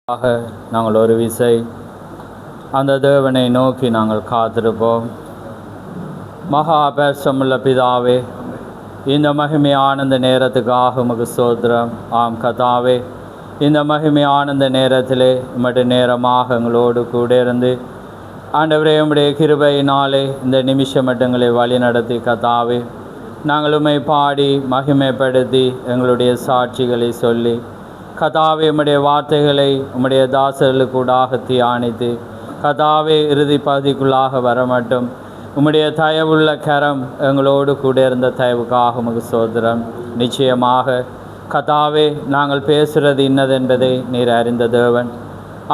நாங்கள் ஒரு விசை அந்த தேவனை நோக்கி நாங்கள் காத்திருப்போம். மகா பேசமுள்ள பிதாவே, இந்த மகிமையான இந்த நேரத்துக்காக உமக்கு ஸ்தோத்திரம். ஆம் கர்த்தாவே, இந்த மகிமையான இந்த நேரத்திலே உம்முடைய நேரமாக எங்களோடு கூட இருந்து ஆண்டவரே உம்முடைய கிருபையினாலே இந்த நிமிஷம் மட்டும் எங்களை வழி நடத்தி கர்த்தாவே, நாங்கள் உம்மை பாடி மகிமைப்படுத்தி எங்களுடைய சாட்சிகளை சொல்லி கர்த்தாவே உம்முடைய வார்த்தைகளை உம்முடைய தாசர்களுக்கூடாக தியானித்து கர்த்தாவே இறுதி பகுதிக்குள்ளாக வர மட்டும் உம்முடைய தயவுள்ள கரம் எங்களோடு கூட இருந்த தயவுக்காக உமக்கு ஸ்தோத்திரம். நிச்சயமாக கர்த்தாவே, நாங்கள் பேசுகிறது இன்னதென்பதை நீர் அறிந்த தேவன்.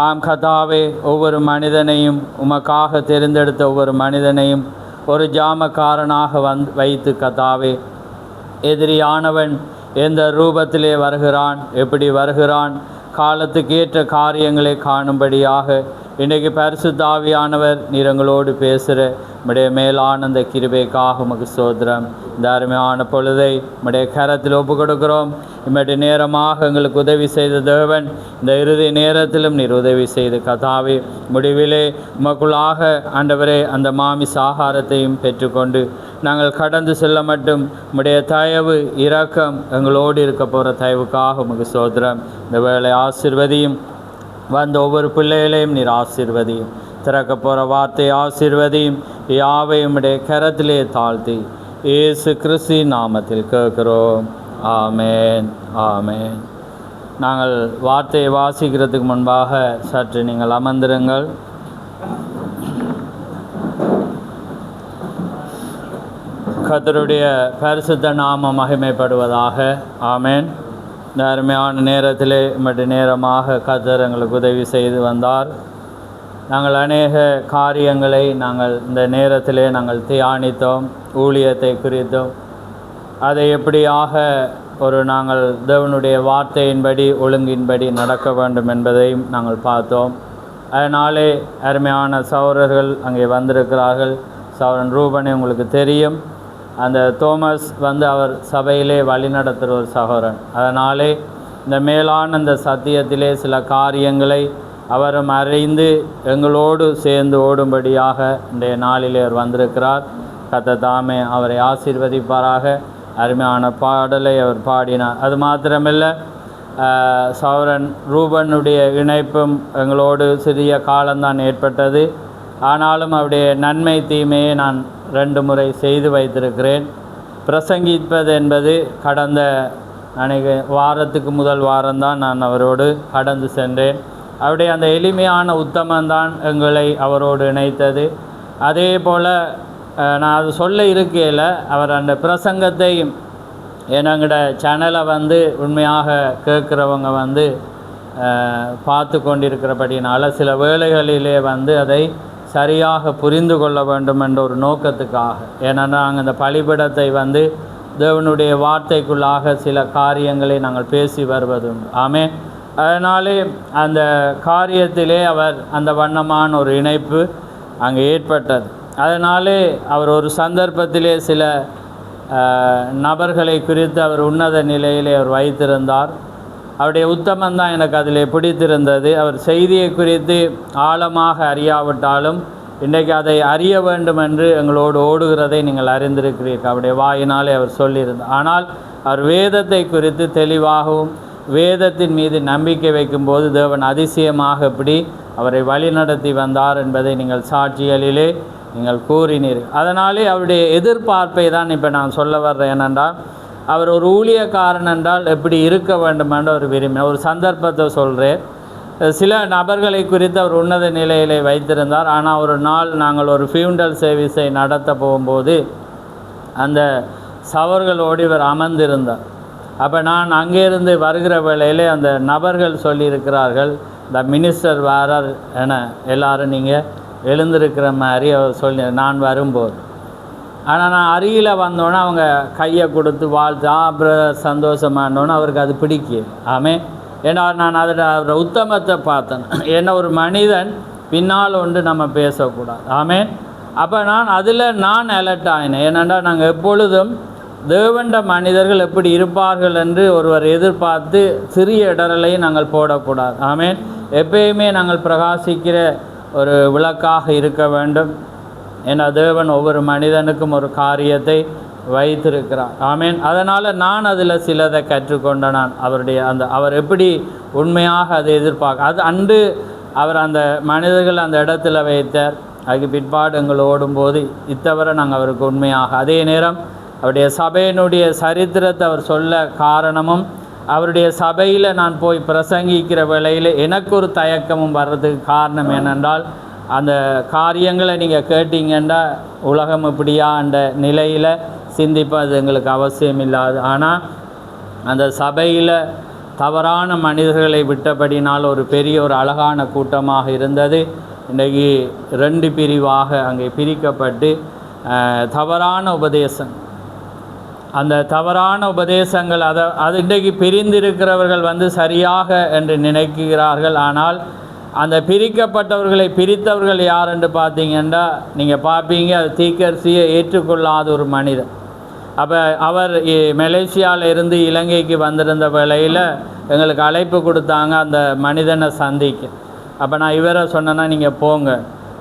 ஆம் கர்த்தாவே, ஒவ்வொரு மனிதனையும் உமக்காக தெரிந்தெடுத்த ஒவ்வொரு மனிதனையும் ஒரு ஜாமக்காரனாக வைத்து கர்த்தாவே, எதிரியானவன் எந்த ரூபத்திலே வருகிறான், எப்படி வருகிறான், காலத்துக்கு ஏற்ற காரியங்களை காணும்படியாக இன்றைக்கு பரிசுத்த ஆவியானவர் நீர் எங்களோடு பேசுகிற உம்முடைய மேலான அந்த கிருபைக்காக உமக்கு ஸ்தோத்திரம். இந்த அருமையான பொழுதை உம்முடைய கரத்தில் ஒப்பு கொடுக்கிறோம். இம்முடைய நேரமாக எங்களுக்கு உதவி செய்த தேவன், இந்த இறுதி நேரத்திலும் நீர் உதவி செய்து கர்த்தாவே, முடிவிலே உமக்குள்ளாக ஆண்டவரே அந்த மாமிச ஆகாரத்தையும் பெற்றுக்கொண்டு நாங்கள் கடந்து செல்ல மட்டும் உம்முடைய தயவு இரக்கம் எங்களோடு இருக்க போகிற தயவுக்காக உமக்கு ஸ்தோத்திரம். இந்த வேளை ஆசீர்வதியும், வந்த ஒவ்வொரு பிள்ளைகளையும் நீர் ஆசீர்வதியும், திறக்க போகிற வார்த்தை ஆசீர்வதியும், யாவையும் உம்முடைய கரத்திலே தாழ்த்தி இயேசு கிறிஸ்து நாமத்தில் கேட்கிறோம். ஆமேன், ஆமேன். நாங்கள் வார்த்தையை வாசிக்கிறதுக்கு முன்பாக சற்று நீங்கள் அமர்ந்திருங்கள். கர்த்தருடைய பரிசுத்த நாமம் மகிமைப்படுவதாக. ஆமேன். இந்த அருமையான நேரத்திலே உம்முடைய நேரமாக கர்த்தர் எங்களுக்கு உதவி செய்து வந்தார். நாங்கள் அநேக காரியங்களை நாங்கள் இந்த நேரத்திலே நாங்கள் தியானித்தோம். ஊழியத்தை குறித்தோம், அதை எப்படியாக நாங்கள் தேவனுடைய வார்த்தையின்படி ஒழுங்கின்படி நடக்க வேண்டும் என்பதையும் நாங்கள் பார்த்தோம். அதனாலே அருமையான சகோதரர்கள் அங்கே வந்திருக்கிறார்கள். சகோதரன் ரூபனை உங்களுக்கு தெரியும். அந்த தோமஸ் அவர் சபையிலே வழி நடத்துகிற ஒரு சகோதரன். அதனாலே இந்த மேலான இந்த சத்தியத்திலே சில காரியங்களை அவரும் அறிந்து எங்களோடு சேர்ந்து ஓடும்படியாக இன்றைய நாளிலே அவர் வந்திருக்கிறார். கர்த்தர் தாமே அவரை ஆசீர்வதிப்பாராக. அருமையான பாடலை அவர் பாடினார். அது மாத்திரமில்லை, சகோதரன் ரூபனுடைய இணைப்பும் எங்களோடு சிறிய காலம்தான் ஏற்பட்டது. ஆனாலும் அவருடைய நன்மை தீமையை நான் 2 முறை செய்து வைத்திருக்கிறேன். பிரசங்கிப்பது என்பது கடந்த வாரத்துக்கு முதல் வாரம்தான் நான் அவரோடு கடந்து சென்றேன். அவருடைய அந்த எளிமையான உத்தமந்தான் எங்களை அவரோடு இணைத்தது. அதே போல் நான் அது சொல்ல இருக்கையில் அவர் அந்த பிரசங்கத்தை எங்களோட சேனலை உண்மையாக கேட்குறவங்க பார்த்து கொண்டிருக்கிறபடினால சில வேளைகளிலே அதை சரியாக புரிந்து கொள்ள வேண்டும் என்ற ஒரு நோக்கத்துக்காக, ஏன்னா நாங்கள் இந்த பலிபீடத்தை தேவனுடைய வார்த்தைக்குள்ளாக சில காரியங்களை நாங்கள் பேசி வருவதுண்டு. ஆமே. அதனாலே அந்த காரியத்திலே அவர் அந்த வண்ணமான ஒரு இணைப்பு அங்கே ஏற்பட்டது. அதனாலே அவர் ஒரு சந்தர்ப்பத்திலே சில நபர்களை குறித்து அவர் உன்னத நிலையிலே அவர் வைத்திருந்தார். அவருடைய உத்தமந்தான் எனக்கு அதில் பிடித்திருந்தது. அவர் செய்தியை குறித்து ஆழமாக அறியாவிட்டாலும் இன்றைக்கு அதை அறிய வேண்டும் என்று எங்களோடு ஓடுகிறதை நீங்கள் அறிந்திருக்கிறீர்கள். அவருடைய வாயினாலே அவர் சொல்லியிருந்தார். ஆனால் அவர் வேதத்தை குறித்து தெளிவாகவும் வேதத்தின் மீது நம்பிக்கை வைக்கும்போது தேவன் அதிசயமாக எப்படி அவரை வழிநடத்தி வந்தார் என்பதை நீங்கள் சாட்சிகளிலே நீங்கள் கூறினீர்கள். அதனாலே அவருடைய எதிர்பார்ப்பை தான் இப்போ நான் சொல்ல வர்றேன். ஏனென்றால் அவர் ஒரு ஊழியக்காரன் என்றால் எப்படி இருக்க வேண்டும் என்று ஒரு விரும்பினார். ஒரு சந்தர்ப்பத்தை சொல்கிறேன். சில நபர்களை குறித்து அவர் உன்னத நிலையிலே வைத்திருந்தார். ஆனால் ஒரு நாள் நாங்கள் ஒரு ஃபியூண்டல் சர்வீஸை நடத்த போகும்போது அந்த சவர்களோடு இவர் அமர்ந்திருந்தார். அப்போ நான் அங்கேருந்து வருகிற வேளையிலே அந்த நபர்கள் சொல்லியிருக்கிறார்கள், இந்த மினிஸ்டர் வாரார் என எல்லாரும் நீங்கள் எழுந்திருக்கிற மாதிரி அவர் சொல்லி நான் வரும்போது. ஆனால் நான் அருகில் வந்தோன்னே அவங்க கையை கொடுத்து வாழ்த்து அப்புறம் சந்தோஷமானோன்னு அவருக்கு அது பிடிக்கும். ஆமே. ஏன்னா நான் அவரோட உத்தமத்தை பார்த்தேன். ஏன்னா ஒரு மனிதன் பின்னால் நம்ம பேசக்கூடாது. ஆமே. அப்போ நான் அலர்ட் ஆகினேன். ஏனென்றா நாங்கள் எப்பொழுதும் தேவண்ட மனிதர்கள் எப்படி இருப்பார்கள் என்று ஒருவர் எதிர்பார்த்து சிறிய இடரலையும் நாங்கள் போடக்கூடாது. ஆமேன். எப்பயுமே நாங்கள் பிரகாசிக்கிற ஒரு விளக்காக இருக்க வேண்டும். ஏன்னா தேவன் ஒவ்வொரு மனிதனுக்கும் ஒரு காரியத்தை வைத்திருக்கிறார். ஆமேன். அதனால் நான் அதில் சிலதை கற்றுக்கொண்ட நான் அவர் எப்படி உண்மையாக அதை எதிர்பார்க்க அது அன்று அவர் அந்த மனிதர்கள் அந்த இடத்துல வைத்தார். அதுக்கு பிற்பாடு எங்கள் ஓடும்போது இத்தவரை நாங்கள் அவருக்கு உண்மையாக அதே நேரம் அவருடைய சபையினுடைய சரித்திரத்தை அவர் சொல்ல காரணமும் அவருடைய சபையில் நான் போய் பிரசங்கிக்கிற வேளையில் எனக்கு ஒரு தயக்கமும் வர்றதுக்கு காரணம் என்னென்றால் அந்த காரியங்களை நீங்கள் கேட்டீங்கன்னா உலகம் இப்படியா என்ற நிலையில் சிந்திப்பது எங்களுக்கு அவசியம் இல்லாது. ஆனால் அந்த சபையில் தவறான மனிதர்களை விட்டபடினால் ஒரு பெரிய ஒரு அழகான கூட்டமாக இருந்தது. இன்றைக்கு 2 பிரிவாக அங்கே பிரிக்கப்பட்டு தவறான உபதேசம் அந்த தவறான உபதேசங்கள் அது இன்றைக்கு பிரிந்திருக்கிறவர்கள் சரியாக என்று நினைக்கிறார்கள். ஆனால் அந்த பிரிக்கப்பட்டவர்களை பிரித்தவர்கள் யார் என்று பார்த்தீங்கன்னா நீங்கள் பார்ப்பீங்க அது தீர்க்கதரிசியை ஏற்றுக்கொள்ளாத ஒரு மனிதன். அப்போ அவர் மலேசியாவில் இருந்து இலங்கைக்கு வந்திருந்த வேளையில் எங்களுக்கு அழைப்பு கொடுத்தாங்க அந்த மனிதனை சந்திக்க. அப்போ நான் இவரை சொன்னேன்னா நீங்கள் போங்க.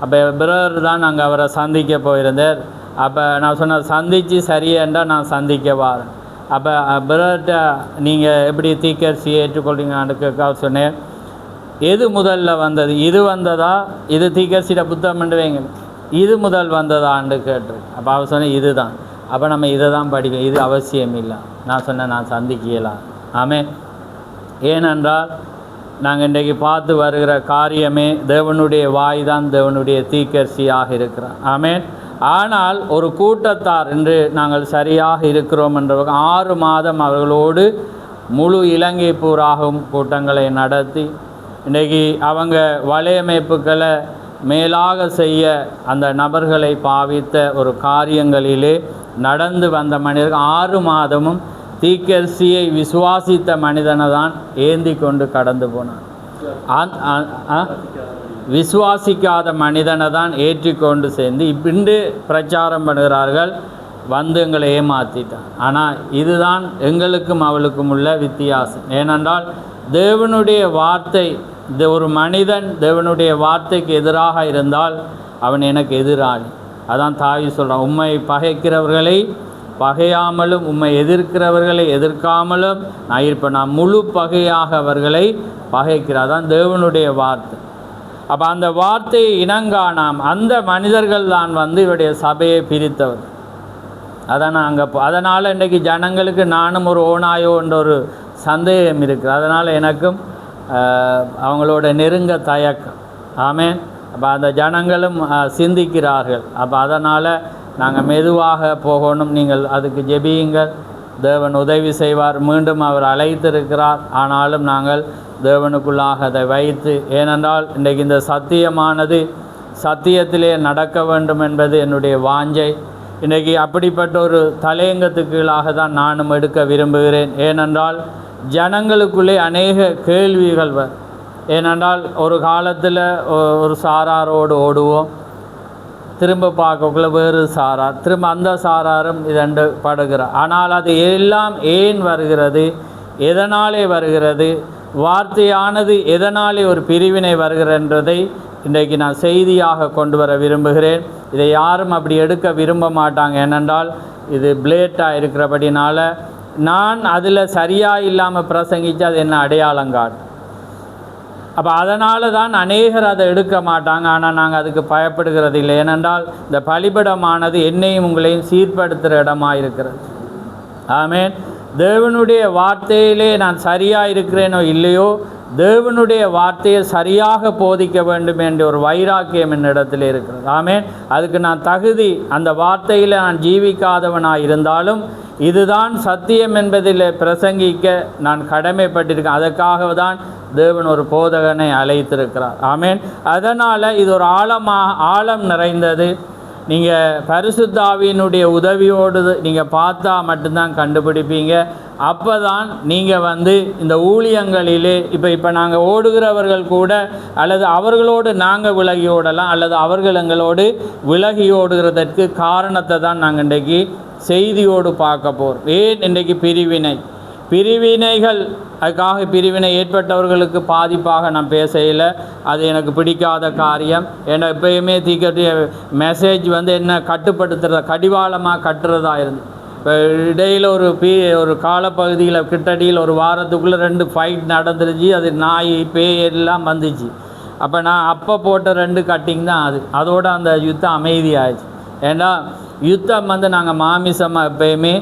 அப்போ பிரதர் தான் நாங்கள் அவரை சந்திக்க போயிருந்தார். அப்போ நான் சொன்னேன் சந்தித்து சரியென்றால் நான் சந்திக்க வரேன். அப்போ பிரதர்கிட்ட நீங்கள் எப்படி தீர்க்கதரிசியை ஏற்றுக்கொள்றீங்கன்னு கேட்க சொன்னேன். எது முதல்ல வந்தது? இது வந்ததா? இது தீர்க்கதரிசியோட புத்தகம் வைங்க. இது முதல் வந்ததான்னு கேட்டு அப்போ அவர் சொன்னேன் இது தான். அப்போ நம்ம இதை தான் படிக்கணும், இது அவசியம் இல்லை. நான் சொன்னேன் நான் சந்திக்கலாம். ஆமேன். ஏனென்றால் நாங்கள் இன்றைக்கு பார்த்து வருகிற காரியமே தேவனுடைய வாய் தான் தேவனுடைய தீர்க்கதரிசியாக இருக்கிறார். ஆமேன். ஆனால் ஒரு கூட்டத்தார் என்று நாங்கள் சரியாக இருக்கிறோம் என்ற 6 மாதம் அவர்களோடு முழு இலங்கை பூராகவும் கூட்டங்களை நடத்தி இன்றைக்கி அவங்க வலையமைப்புகளை மேலாக செய்ய அந்த நபர்களை பாவித்த ஒரு காரியங்களிலே நடந்து வந்த மனிதர்கள் 6 மாதமும் தீர்க்கதரிசியை விசுவாசித்த மனிதனை தான் ஏந்தி கொண்டு கடந்து போனான். விசுவாசிக்காத மனிதனை தான் ஏற்றிக்கொண்டு சேர்ந்து இன்று பிரச்சாரம் பண்ணுகிறார்கள் வந்து எங்களை ஏமாற்றிட்டான். ஆனால் இதுதான் எங்களுக்கும் அவளுக்கும் உள்ள வித்தியாசம். ஏனென்றால் தேவனுடைய வார்த்தை ஒரு மனிதன் தேவனுடைய வார்த்தைக்கு எதிராக இருந்தால் அவன் எனக்கு எதிராளி. அதான் தாவி சொல்கிறான், உம்மை பகைக்கிறவர்களை பகையாமலும் உம்மை எதிர்க்கிறவர்களை எதிர்க்காமலும் நான் இருப்பேன், நான் முழு பகையாக அவர்களை பகைக்கிறார். அதான் தேவனுடைய வார்த்தை. அப்போ அந்த வார்த்தையை இனங்காணாம் அந்த மனிதர்கள் தான் இவருடைய சபையை பிரித்தவர். அதான் அதனால் இன்றைக்கி ஜனங்களுக்கு நானும் ஒரு ஓனாயோ என்ற ஒரு சந்தேகம் இருக்குது. அதனால் எனக்கும் அவங்களோட நெருங்க தயக்கம். ஆமேன். அப்போ அந்த ஜனங்களும் சிந்திக்கிறார்கள். அப்போ அதனால் நாங்கள் மெதுவாக போகணும். நீங்கள் அதுக்கு ஜெபியுங்கள், தேவன் உதவி செய்வார். மீண்டும் அவர் அழைத்திருக்கிறார். ஆனாலும் நாங்கள் தேவனுக்குள்ளாக அதை வைத்து, ஏனென்றால் இன்றைக்கு இந்த சத்தியமானது சத்தியத்திலே நடக்க வேண்டும் என்பது என்னுடைய வாஞ்சை. இன்றைக்கி அப்படிப்பட்ட ஒரு தலையங்கத்துக்கீழாக தான் நானும் எடுக்க விரும்புகிறேன். ஏனென்றால் ஜனங்களுக்குள்ளே அநேக கேள்விகள் வரும். ஏனென்றால் ஒரு காலத்தில் ஒரு சாராரோடு ஓடுவோம், திரும்ப பார்க்கக்குள்ள வேறு சாரார், திரும்ப அந்த சாராரும் இதண்டு படுகிறார். ஆனால் அது எல்லாம் ஏன் வருகிறது, எதனாலே வருகிறது, வார்த்தையானது எதனாலே ஒரு பிரிவினை வருகிறன்றதை இன்றைக்கு நான் செய்தியாக கொண்டு வர விரும்புகிறேன். இதை யாரும் அப்படி எடுக்க விரும்ப மாட்டாங்க. ஏனென்றால் இது பிளேட்டாக இருக்கிறபடினால நான் அதில் சரியாக இல்லாமல் பிரசங்கித்து அது என்ன அடையாளங்காட்டு. அப்போ அதனால தான் அநேகர் அதை எடுக்க மாட்டாங்க. ஆனால் நாங்கள் அதுக்கு பயப்படுகிறது இல்லை. ஏனென்றால் இந்த பலிபடமானது என்னையும் உங்களையும் சீர்படுத்துகிற இடமாக இருக்கிறது. ஆமேன். தேவனுடைய வார்த்தையிலே நான் சரியாக இருக்கிறேனோ இல்லையோ, தேவனுடைய வார்த்தையை சரியாக போதிக்க வேண்டும் என்ற ஒரு வைராக்கியம் என்னிடத்தில் இருக்கிறது. ஆமேன். அதுக்கு நான் தகுதி, அந்த வார்த்தையில் நான் ஜீவிக்காதவனாக இருந்தாலும் இதுதான் சத்தியம் என்பதில் பிரசங்கிக்க நான் கடமைப்பட்டிருக்கேன். அதற்காக தான் தேவன் ஒரு போதகனை அழைத்திருக்கிறார். ஆமேன். அதனால் இது ஒரு ஆழம் நிறைந்தது. நீங்கள் பரிசுத்தாவியினுடைய உதவியோடு நீங்கள் பார்த்தா மட்டும்தான் கண்டுபிடிப்பீங்க. அப்போ தான் நீங்கள் இந்த ஊழியங்களிலே இப்போ நாங்கள் ஓடுகிறவர்கள் கூட அல்லது அவர்களோடு நாங்கள் விலகி ஓடலாம், அல்லது அவர்கள் எங்களோடு விலகி ஓடுகிறதற்கு காரணத்தை தான் நாங்கள் இன்றைக்கு செய்தியோடு பார்க்க போகிறோம். ஏன் இன்றைக்கு பிரிவினை, பிரிவினைகள், அதுக்காக பிரிவினை ஏற்பட்டவர்களுக்கு பாதிப்பாக நான் பேசையில் அது எனக்கு பிடிக்காத காரியம். ஏன்னா எப்பயுமே தீக்கட்டிய மெசேஜ் என்ன கட்டுப்படுத்துகிறதா, கடிவாளமாக கட்டுறதா இருந்து. இப்போ இடையில் ஒரு காலப்பகுதியில் கிட்டடியில் ஒரு வாரத்துக்குள்ளே 2 ஃபைட் நடந்துருச்சு. அது நாய் பேய் எல்லாம் வந்துச்சு. அப்போ நான் அப்போ போட்ட 2 கட்டிங் தான் அதோடு அந்த யுத்தம் அமைதியாகிடுச்சு. ஏன்னா யுத்தம் நாங்கள் மாமிசமாக எப்பயுமே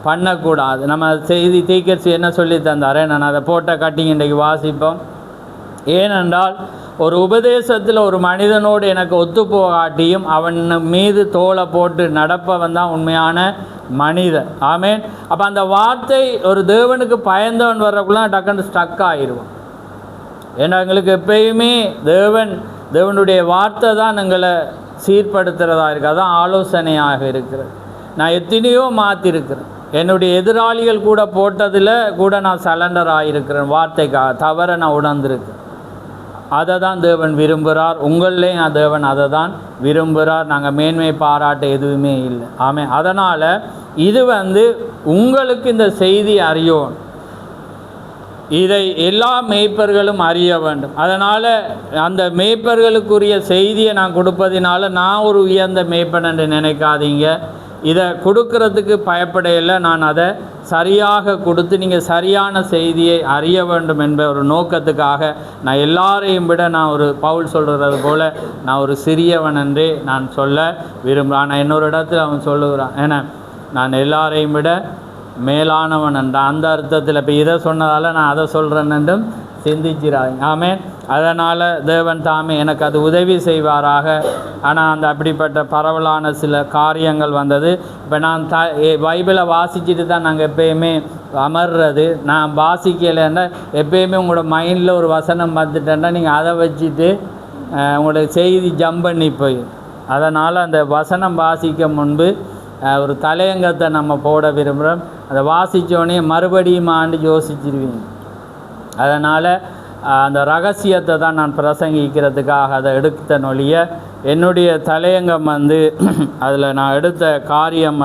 பண்ணக்கூடாது. நம்ம செய்தி தீக்கட்சி என்ன சொல்லி தந்தாரே, நான் அதை போட்ட கட்டிங் இன்றைக்கு வாசிப்போம். ஏனென்றால் ஒரு உபதேசத்தில் ஒரு மனிதனோடு எனக்கு ஒத்து போகாட்டியும் அவன் மீது தோலை போட்டு நடப்பவன் தான் உண்மையான மனிதன். ஆமேன். அப்போ அந்த வார்த்தை ஒரு தேவனுக்கு பயந்தவன் வர்றக்குள்ள டக்குன்னு ஸ்டக் ஆகிடுவோம். ஏன்னா எங்களுக்கு எப்பயுமே தேவனுடைய வார்த்தை தான் எங்களை சீர்படுத்துகிறதா இருக்குது. அதுதான் ஆலோசனையாக இருக்கிறது. நான் எத்தனையோ மாற்றிருக்கிறேன். என்னுடைய எதிராளிகள் கூட போட்டதில் கூட நான் சலண்டர் ஆகியிருக்கிறேன். வார்த்தைக்காக தவற நான் உணர்ந்திருக்கேன். அதை தான் தேவன் விரும்புகிறார். உங்கள்லேயும் தேவன் அதை தான் விரும்புகிறார். நாங்கள் மேன்மை பாராட்ட எதுவுமே இல்லை. ஆமாம். அதனால் இது உங்களுக்கு இந்த செய்தி அறியும், இதை எல்லா மேய்ப்பர்களும் அறிய வேண்டும். அதனால் அந்த மேய்ப்பர்களுக்குரிய செய்தியை நான் கொடுப்பதினால நான் ஒரு உயர்ந்த மேய்ப்பன் என்று நினைக்காதீங்க. இதை கொடுக்கறதுக்கு பயப்படையில் நான் அதை சரியாக கொடுத்து நீங்கள் சரியான செய்தியை அறிய வேண்டும் என்ற ஒரு நோக்கத்துக்காக நான் எல்லாரையும் விட நான் ஒரு பவுல் சொல்கிறது போல் நான் ஒரு சிறியவன் என்றே நான் சொல்ல விரும்புகிறேன். ஆனால் இன்னொரு இடத்துல அவன் சொல்லுகிறான், ஏன்னா நான் எல்லாரையும் விட மேலானவன் என்ற அந்த அர்த்தத்தில் இப்போ இதை சொன்னதால் நான் அதை சொல்கிறேன் என்றும் சிந்திச்சிடாங்க. ஆமேன். அதனால் தேவன் தாமே எனக்கு அது உதவி செய்வாராக. ஆனால் அந்த அப்படிப்பட்ட பரவலான சில காரியங்கள் வந்தது. இப்போ நான் பைபிளை வாசிச்சுட்டு தான் நாங்கள் எப்பயுமே அமர்றது. நான் வாசிக்கலைன்னா எப்பயுமே உங்களோட மைண்டில் ஒரு வசனம் வந்துட்டேன்னா நீங்கள் அதை வச்சுட்டு உங்களோட செய்தி ஜம்ப் பண்ணி போய், அதனால் அந்த வசனம் வாசிக்க முன்பு ஒரு தலையங்கத்தை நம்ம போட விரும்புகிறோம். அதை வாசித்தோடனே மறுபடியும் ஆண்டு யோசிச்சிருவீங்க. அதனால் அந்த ரகசியத்தை தான் நான் பிரசங்கிக்கிறதுக்காக அதை எடுத்த நொழிய என்னுடைய தலையங்கம் அதில் நான் எடுத்த காரியம்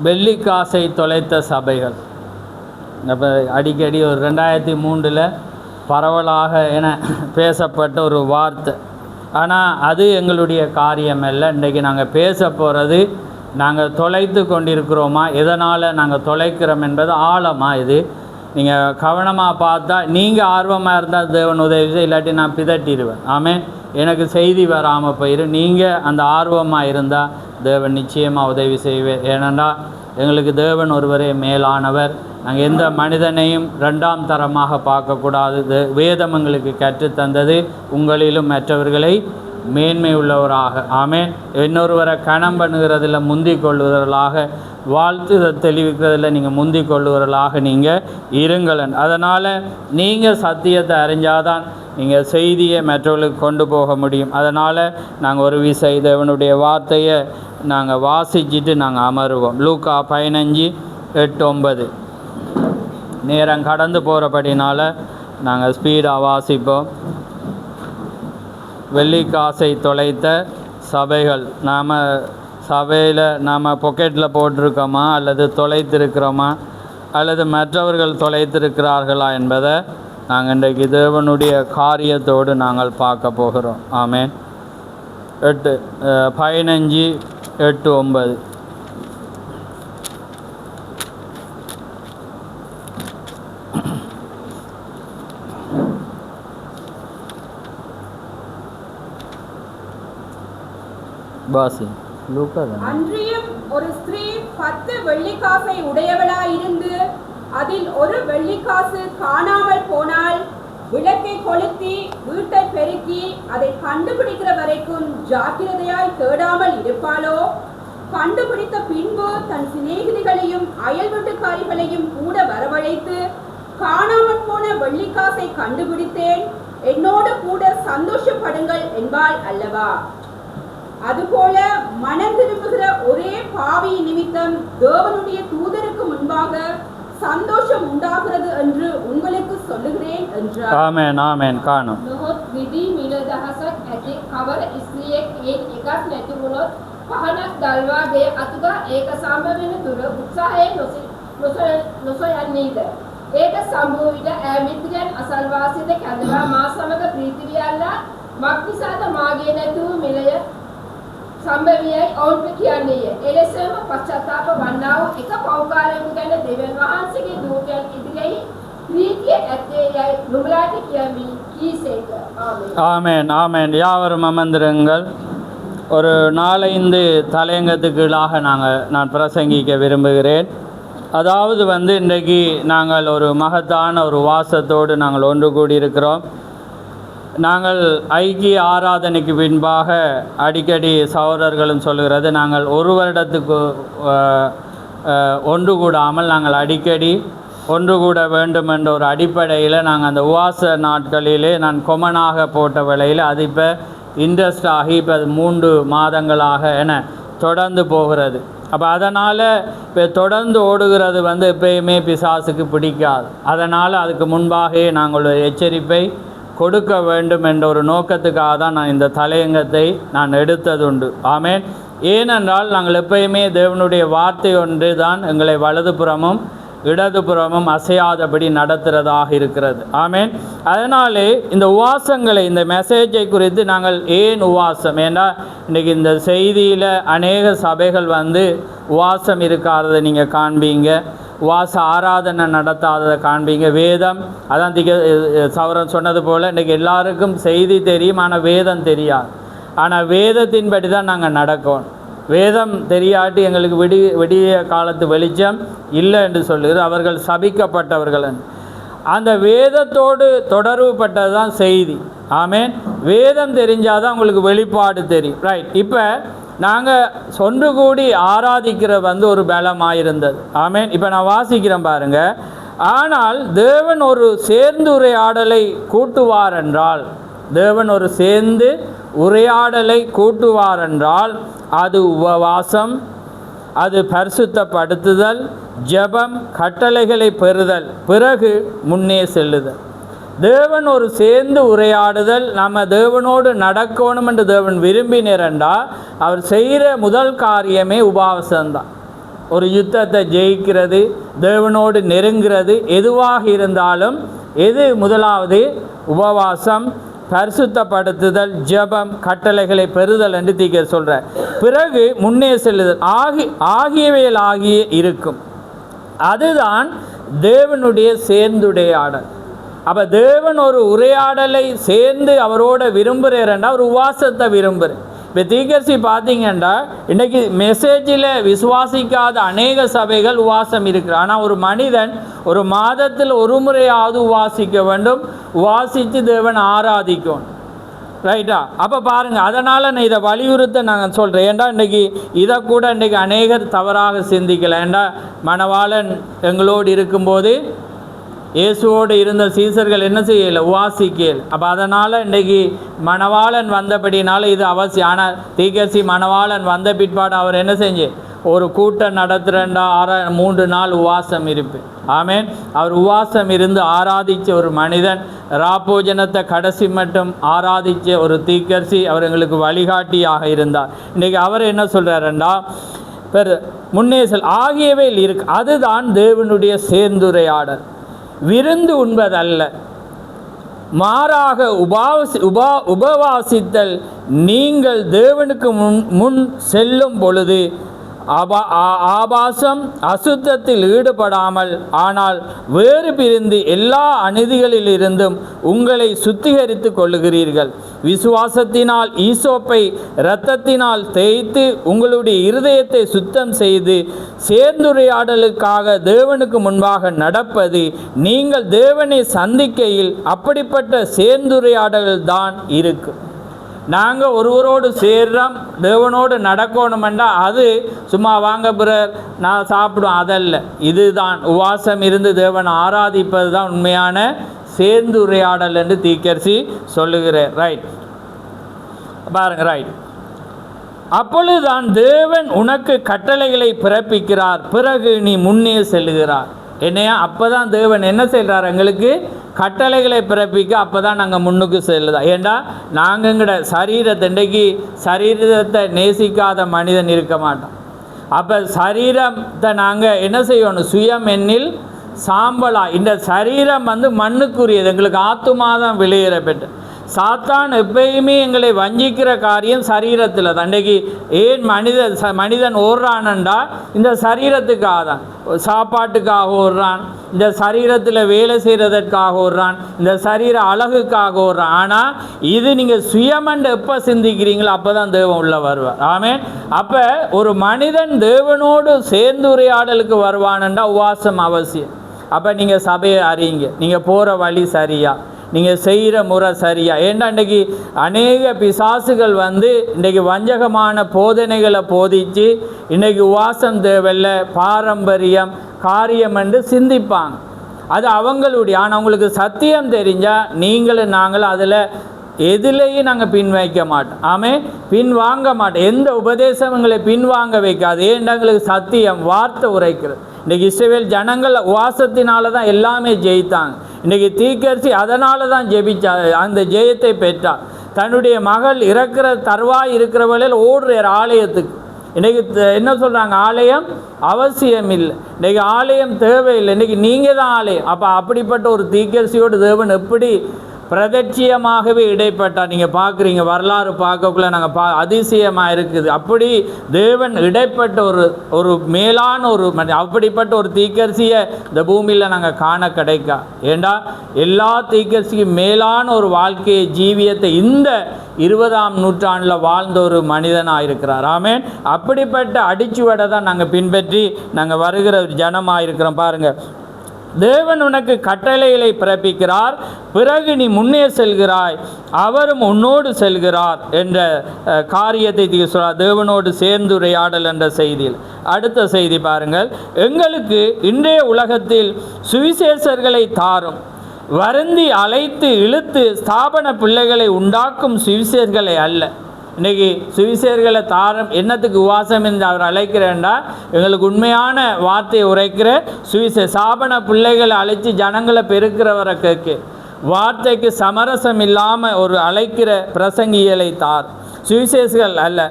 வெள்ளிக்காசை தொலைத்த சபைகள். இப்போ அடிக்கடி ஒரு 2003 பரவலாக என பேசப்பட்ட ஒரு வார்த்தை. ஆனால் அது எங்களுடைய காரியம் அல்ல. இன்றைக்கி நாங்கள் பேச போகிறது, நாங்கள் தொலைத்து கொண்டிருக்கிறோமா, எதனால் நாங்கள் தொலைக்கிறோம் என்பது ஆழமாக. இது நீங்கள் கவனமாக பார்த்தா, நீங்கள் ஆர்வமாக இருந்தால் தேவன் உதவி, இல்லாட்டி நான் பிதட்டிடுவேன். ஆமேன். எனக்கு செய்தி வராமல் போயிடும். நீங்கள் அந்த ஆர்வமாக இருந்தால் தேவன் நிச்சயமாக உதவி செய்வேன். ஏனென்றால் எங்களுக்கு தேவன் ஒருவரே மேலானவர். நாங்கள் எந்த மனிதனையும் 2ஆம் தரமாக பார்க்கக்கூடாது. வேதம் எங்களுக்கு கற்றுத்தந்தது உங்களிலும் மற்றவர்களை மேன்மை உள்ளவராக, ஆமேன், இன்னொருவரை கணம் பண்ணுகிறதில் முந்திக் கொள்ளுவர்களாக, வாழ்த்து தெளிவிக்கிறதில் நீங்கள் முந்திக் கொள்ளுவர்களாக நீங்கள் இருங்களன். அதனால் நீங்கள் சத்தியத்தை அறிஞ்சாதான் நீங்கள் செய்தியை மற்றவர்களுக்கு கொண்டு போக முடியும். அதனால் நாங்கள் ஒரு விசை தேவனுடைய வார்த்தையை நாங்கள் வாசிச்சுட்டு நாங்கள் அமருவோம். லூக்கா 15:8-9. நேரம் கடந்து போகிறபடினால நாங்கள் ஸ்பீடாக வாசிப்போம். வெள்ளிக்காசை தொலைத்த சபைகள். நாம் சபையில் நாம் பொக்கெட்டில் போட்டிருக்கோமா, அல்லது தொலைத்திருக்கிறோமா, அல்லது மற்றவர்கள் தொலைத்திருக்கிறார்களா என்பதை நாங்கள் இன்றைக்கு தேவனுடைய காரியத்தோடு நாங்கள் பார்க்க போகிறோம். ஆமேன். 15:8-9. அன்றியும் ஒரு ஸ்திரீ 10 வெள்ளிக்காசை உடையவளாயிருந்து அதில் ஒரு வெள்ளிக்காசு காணாமல் போனால் விளக்கை கொளுத்தி வீட்டை பெருக்கி அதை கண்டுபிடிக்கிற வரைக்கும் ஜாக்கிரதையாய் தேடாமல் இருப்பாளோ? கண்டுபிடித்த பின்பு தன் சிநேகிதிகளையும் அயல் வீட்டுக்காரிகளையும் கூட வரவழைத்து, காணாமல் போன வெள்ளிக்காசை கண்டுபிடித்தேன், என்னோடு கூட சந்தோஷப்படுங்கள் என்பாள் அல்லவா? அதுபோல மனம் திரும்புகிற ஒரே பாவி நிமித்தம் தேவனுடைய தூதருக்கு முன்பாக சந்தோஷம் உண்டாகிறது என்று உங்களுக்கு சொல்லுகிறேன் என்றார். ஆமென். ஆமென். காணும். නොහොත් විදි මිල දහසක් ඇති කවර ස්ත්‍රියෙක් ඒ එකක් නැති වුණොත් පහනක් දල්වා ගේ අතුගා ඒක සම්බ වෙන දුර උත්සාහයෙන් නොසොයන්නේද. ඒක සම්භව විට ඈ මිත්‍රයන් අසල්වාසීද කැඳවා මා සමග ප්‍රීති වියල්ලා මක්නිසාද මාගේ නැතුව මෙලය සම්භවියයි ඔවුන්ට කියන්නේය. එලෙසම පශ්චාත්තාප වන්නා වූ එක පෞකාරයෙකු ගැන දෙවියන් වහන්සේගේ දූතයන් ඉදිරියේ ප්‍රීතිය ඇත්තේ යයි නුඹලාට කියමි කීසේක. ආමේන්. ஆமென் ஆமென். யாவரும் அமர்ந்திருங்கள். ஒரு 4-5 தலையங்கத்துக்குள்ளாக நான் பிரசங்கிக்க விரும்புகிறேன். அதாவது இன்றைக்கு நாங்கள் ஒரு மகத்தான ஒரு வாசத்தோடு நாங்கள் ஒன்று கூடியிருக்கிறோம். நாங்கள் ஐக்கிய ஆராதனைக்கு பின்பாக அடிக்கடி சகோதரர்களும் சொல்கிறது, நாங்கள் ஒரு வருடத்துக்கு ஒன்று கூடாமல் நாங்கள் அடிக்கடி ஒன்று கூட வேண்டும் என்ற ஒரு அடிப்படையில் நாங்கள் அந்த உவாச நாட்களிலே நான் கொமனாக போட்ட வேளையில் அது இப்போ இன்ட்ரெஸ்ட் ஆகி இப்போ அது 3 மாதங்களாக என தொடர்ந்து போகிறது. அப்போ அதனால் இப்போ தொடர்ந்து ஓடுகிறது எப்பயுமே பிசாசுக்கு பிடிக்காது. அதனால் அதுக்கு முன்பாகவே நாங்கள் ஒரு எச்சரிப்பை கொடுக்க வேண்டும் என்ற ஒரு நோக்கத்துக்காக தான் நான் இந்த தலையங்கத்தை நான் எடுத்ததுண்டு. ஆமேன். ஏனென்றால் நாங்கள் எப்பயுமே தேவனுடைய வார்த்தை ஒன்று தான் எங்களை வலதுபுறமும் இடதுபுறமும் அசையாதபடி நடத்துகிறதாக இருக்கிறது. ஆமேன். அதனாலே இந்த உவாசங்களை, இந்த மெசேஜை குறித்து நாங்கள் ஏன் உவாசம், ஏன்னா இன்றைக்கி இந்த செய்தியில் அநேக சபைகள் உவாசம் இருக்காததை நீங்கள் காண்பீங்க, உவாச ஆராதனை நடத்தாததை காண்பீங்க. வேதம் அதான் சவரன் சொன்னது போல் இன்றைக்கி எல்லாருக்கும் செய்தி தெரியும், ஆனால் வேதம் தெரியாது. ஆனால் வேதத்தின்படி தான் நாங்கள் நடக்கணும். வேதம் தெரியாட்டி எங்களுக்கு விடிய காலத்து வெளிச்சம் இல்லை என்று சொல்லுகிறது. அவர்கள் சபிக்கப்பட்டவர்கள். அந்த வேதத்தோடு தொடர்பு பட்டது தான் செய்தி. ஆமேன். வேதம் தெரிஞ்சால் தான் உங்களுக்கு வெளிப்பாடு தெரியும். ரைட். இப்போ நாங்கள் ஒன்று கூடி ஆராதிக்கிற ஒரு பலமாக இருந்தது. ஆமேன். இப்போ நான் வாசிக்கிறேன் பாருங்கள். ஆனால் தேவன் ஒரு சேர்ந்து உரையாடலை கூட்டுவார் என்றால், தேவன் ஒரு சேர்ந்து உரையாடலை கூட்டுவார் என்றால் அது உபவாசம், அது பரிசுத்தப்படுத்துதல், ஜெபம், கட்டளைகளை பெறுதல், பிறகு முன்னே செல்லுதல். தேவன் ஒரு சேர்ந்து உரையாடுதல், நம்ம தேவனோடு நடக்கணும் என்று தேவன் விரும்பினேரண்டா அவர் செய்கிற முதல் காரியமே உபவாசம்தான். ஒரு யுத்தத்தை ஜெயிக்கிறது, தேவனோடு நெருங்கிறது, எதுவாக இருந்தாலும் எது முதலாவது? உபவாசம், பரிசுத்தப்படுத்துதல், ஜெபம், கட்டளைகளை பெறுதல் என்று தீர்க்க சொல்கிறார். பிறகு முன்னே செல்லுதல் ஆகியவைகளாகிய இருக்கும். அதுதான் தேவனுடைய சேர்ந்துரையாடல். அப்போ தேவன் ஒரு உரையாடலை சேர்ந்து அவரோட விரும்புகிறேன்டா ஒரு உவாசத்தை விரும்புகிறேன். இப்போ தீர்க்கசி பார்த்தீங்கன்னா இன்றைக்கி மெசேஜில் விசுவாசிக்காத அநேக சபைகள் உவாசம் இருக்குது. ஆனால் ஒரு மனிதன் ஒரு மாதத்தில் ஒரு முறையாவது உவாசிக்க வேண்டும், உவாசித்து தேவன் ஆராதிக்கணும். ரைட்டா? அப்போ பாருங்கள், அதனால் நான் இதை வலியுறுத்த நாங்கள் சொல்கிறேன். ஏன்டா இன்றைக்கி இதை கூட இன்றைக்கி அநேகர் தவறாக சிந்திக்கலை. ஏன்டா மணவாளன் எங்களோடு இருக்கும்போது இயேசுவோடு இருந்த சீசர்கள் என்ன செய்யலை? உவாசிக்கல். அப்போ அதனால் இன்றைக்கி மணவாளன் வந்தபடினால இது அவசியம். ஆனால் தீர்க்கசி மணவாளன் வந்த பிற்பாடு அவர் என்ன செஞ்சு ஒரு கூட்டம் நடத்துகிறண்டா 3 நாள் உவாசம் இருப்பு. ஆமேன். அவர் உவாசம் இருந்து ஆராதித்த ஒரு மனிதன், ராப்போஜனத்தை கடைசி மட்டும் ஆராதித்த ஒரு தீர்க்கசி, அவர் எங்களுக்கு வழிகாட்டியாக இருந்தார். இன்றைக்கி அவர் என்ன சொல்கிறாருண்டா முன்னே ஆகியவை இருக்கு. அதுதான் தேவனுடைய சேர்ந்துரையாடல். விருந்து உண்பதல்ல, மாறாக உபவாசித்தல். நீங்கள் தேவனுக்கு முன் செல்லும் பொழுது ஆபாசம் அசுத்தத்தில் ஈடுபடாமல், ஆனால் வேறு பிரிந்து எல்லா அநீதிகளிலிருந்தும் உங்களை சுத்திகரித்து கொள்ளுகிறீர்கள். விசுவாசத்தினால் ஈசோப்பை இரத்தத்தினால் தேய்த்து உங்களுடைய இருதயத்தை சுத்தம் செய்து சேர்ந்துரையாடலுக்காக தேவனுக்கு முன்பாக நடப்பது. நீங்கள் தேவனை சந்திக்கையில் அப்படிப்பட்ட சேர்ந்துரையாடல் தான் இருக்கு. நாங்கள் ஒருவரோடு சேர்றோம், தேவனோடு நடக்கணுமெண்டா அது சும்மா வாங்க பிறர் நான் சாப்பிடுவோம் அதல்ல. இதுதான் உவாசம் இருந்து தேவன் ஆராதிப்பது தான் உண்மையான சேர்ந்து உரையாடல் என்று தீர்க்கசி சொல்லுகிறார். ரைட் பாருங்க. ரைட். அப்பொழுதுதான் தேவன் உனக்கு கட்டளைகளை பிறப்பிக்கிறார், பிறகு நீ முன்னே செல்லுகிறார். என்னையா அப்போ தான் தேவன் என்ன செய்கிறார், எங்களுக்கு கட்டளைகளை பிறப்பிக்க. அப்போ தான் நாங்கள் முன்னுக்கு செல்லுதா. ஏண்டா நாங்கள் எங்கட சரீரத்தை இன்றைக்கு சரீரத்தை நேசிக்காத மனிதன் இருக்க மாட்டோம். அப்போ சரீரத்தை நாங்கள் என்ன செய்யணும், சுயம் எண்ணில் சாம்பலா. இந்த சரீரம் மண்ணுக்குரியது, எங்களுக்கு ஆத்துமாதான் விளையிற பெற்று. சாத்தான் எப்பயுமே எங்களை வஞ்சிக்கிற காரியம் சரீரத்தில் தான். இன்றைக்கு ஏன் மனிதன் ஓடுறான்டா, இந்த சரீரத்துக்காக தான். சாப்பாட்டுக்காக ஓடுறான், இந்த சரீரத்தில் வேலை செய்கிறதற்காக ஓடுறான், இந்த சரீர அழகுக்காக ஓடுறான். ஆனால் இது நீங்கள் சுயமண்டு எப்போ சிந்திக்கிறீங்களோ அப்போ தான் தேவன் உள்ள வருவார். ஆமென். அப்போ ஒரு மனிதன் தேவனோடு சேர்ந்து உரையாடலுக்கு வருவான்டா உபவாசம் அவசியம். அப்போ நீங்கள் சபையை அறியுங்க, நீங்கள் போகிற வழி சரியா, நீங்கள் செய்கிற முறை சரியா. ஏன்னா இன்றைக்கி அநேக பிசாசுகள் இன்றைக்கி வஞ்சகமான போதனைகளை போதித்து இன்றைக்கி உபவாசம் தேவையில்லை, பாரம்பரியம் காரியம் என்று சிந்திப்பாங்க. அது அவங்களுடைய. ஆனால் அவங்களுக்கு சத்தியம் தெரிஞ்சால் நீங்களும் நாங்களும் அதில் எதுலேயும் நாங்கள் பின் வைக்க மாட்டோம். பின் வாங்க மாட்டோம். எந்த உபதேசங்களை பின்வாங்க வைக்காது. ஏன்னா எங்களுக்கு சத்தியம் வார்த்தை உரைக்கிறது. இன்றைக்கி இஸ்ரவேல் ஜனங்கள் உபவாசத்தினால தான் எல்லாமே ஜெயித்தாங்க. இன்றைக்கி தீர்க்கதரிசி அதனால தான் ஜெபிச்சா, அந்த ஜெயத்தை பெற்றார். தன்னுடைய மகள் இறக்கிற தருவாய் இருக்கிறவளையில் ஓடுறார் ஆலயத்துக்கு. இன்றைக்கி என்ன சொல்கிறாங்க, ஆலயம் அவசியம் இல்லை, இன்றைக்கி ஆலயம் தேவையில்லை, இன்றைக்கி நீங்கள் தான் ஆலயம். அப்போ அப்படிப்பட்ட ஒரு தீர்க்கதரிசியோடு தேவன் எப்படி பிரதட்சியமாகவே இடைப்பட்டார். நீங்கள் பார்க்குறீங்க, வரலாறு பார்க்கக்குள்ள நாங்கள் அதிசயமாக இருக்குது. அப்படி தேவன் இடைப்பட்ட ஒரு மேலான ஒரு அப்படிப்பட்ட ஒரு தீர்க்கதரிசியை இந்த பூமியில் நாங்கள் காண கிடைக்கா. ஏண்டா எல்லா தீர்க்கதரிசிக்கும் மேலான ஒரு வாழ்க்கையை ஜீவியத்தை இந்த 20ஆம் நூற்றாண்டில் வாழ்ந்த ஒரு மனிதனாக இருக்கிறார். ஆமென். அப்படிப்பட்ட அடிச்சுவடை தான் நாங்கள் பின்பற்றி நாங்கள் வருகிற ஒரு ஜனமாக இருக்கிறோம். பாருங்கள், தேவன் உனக்கு கட்டளைகளை பிறப்பிக்கிறார், பிறகு நீ முன்னே செல்கிறாய், அவரும் உன்னோடு செல்கிறார் என்ற காரியத்தை சொல்கிறார். தேவனோடு சேர்ந்துரையாடல் என்ற செய்தியில் அடுத்த செய்தி பாருங்கள். எங்களுக்கு இன்றைய உலகத்தில் சுவிசேஷர்களை தாரும், வருந்தி அழைத்து இழுத்து ஸ்தாபன பிள்ளைகளை உண்டாக்கும் சுவிசேஷர்களை அல்ல. இன்றைக்கி சுவிசேஷர்களை தாரம் என்னத்துக்கு உபவாசம் என்று அவர் அழைக்கிறேன்டா, எங்களுக்கு உண்மையான வார்த்தையை உரைக்கிற ஸ்தாபன பிள்ளைகளை அழைச்சி ஜனங்களை பெருக்கிறவரை கேட்க, வார்த்தைக்கு சமரசம் இல்லாமல் ஒரு அழைக்கிற பிரசங்கிகளை தார். சுவிசேஷர்கள் அல்ல,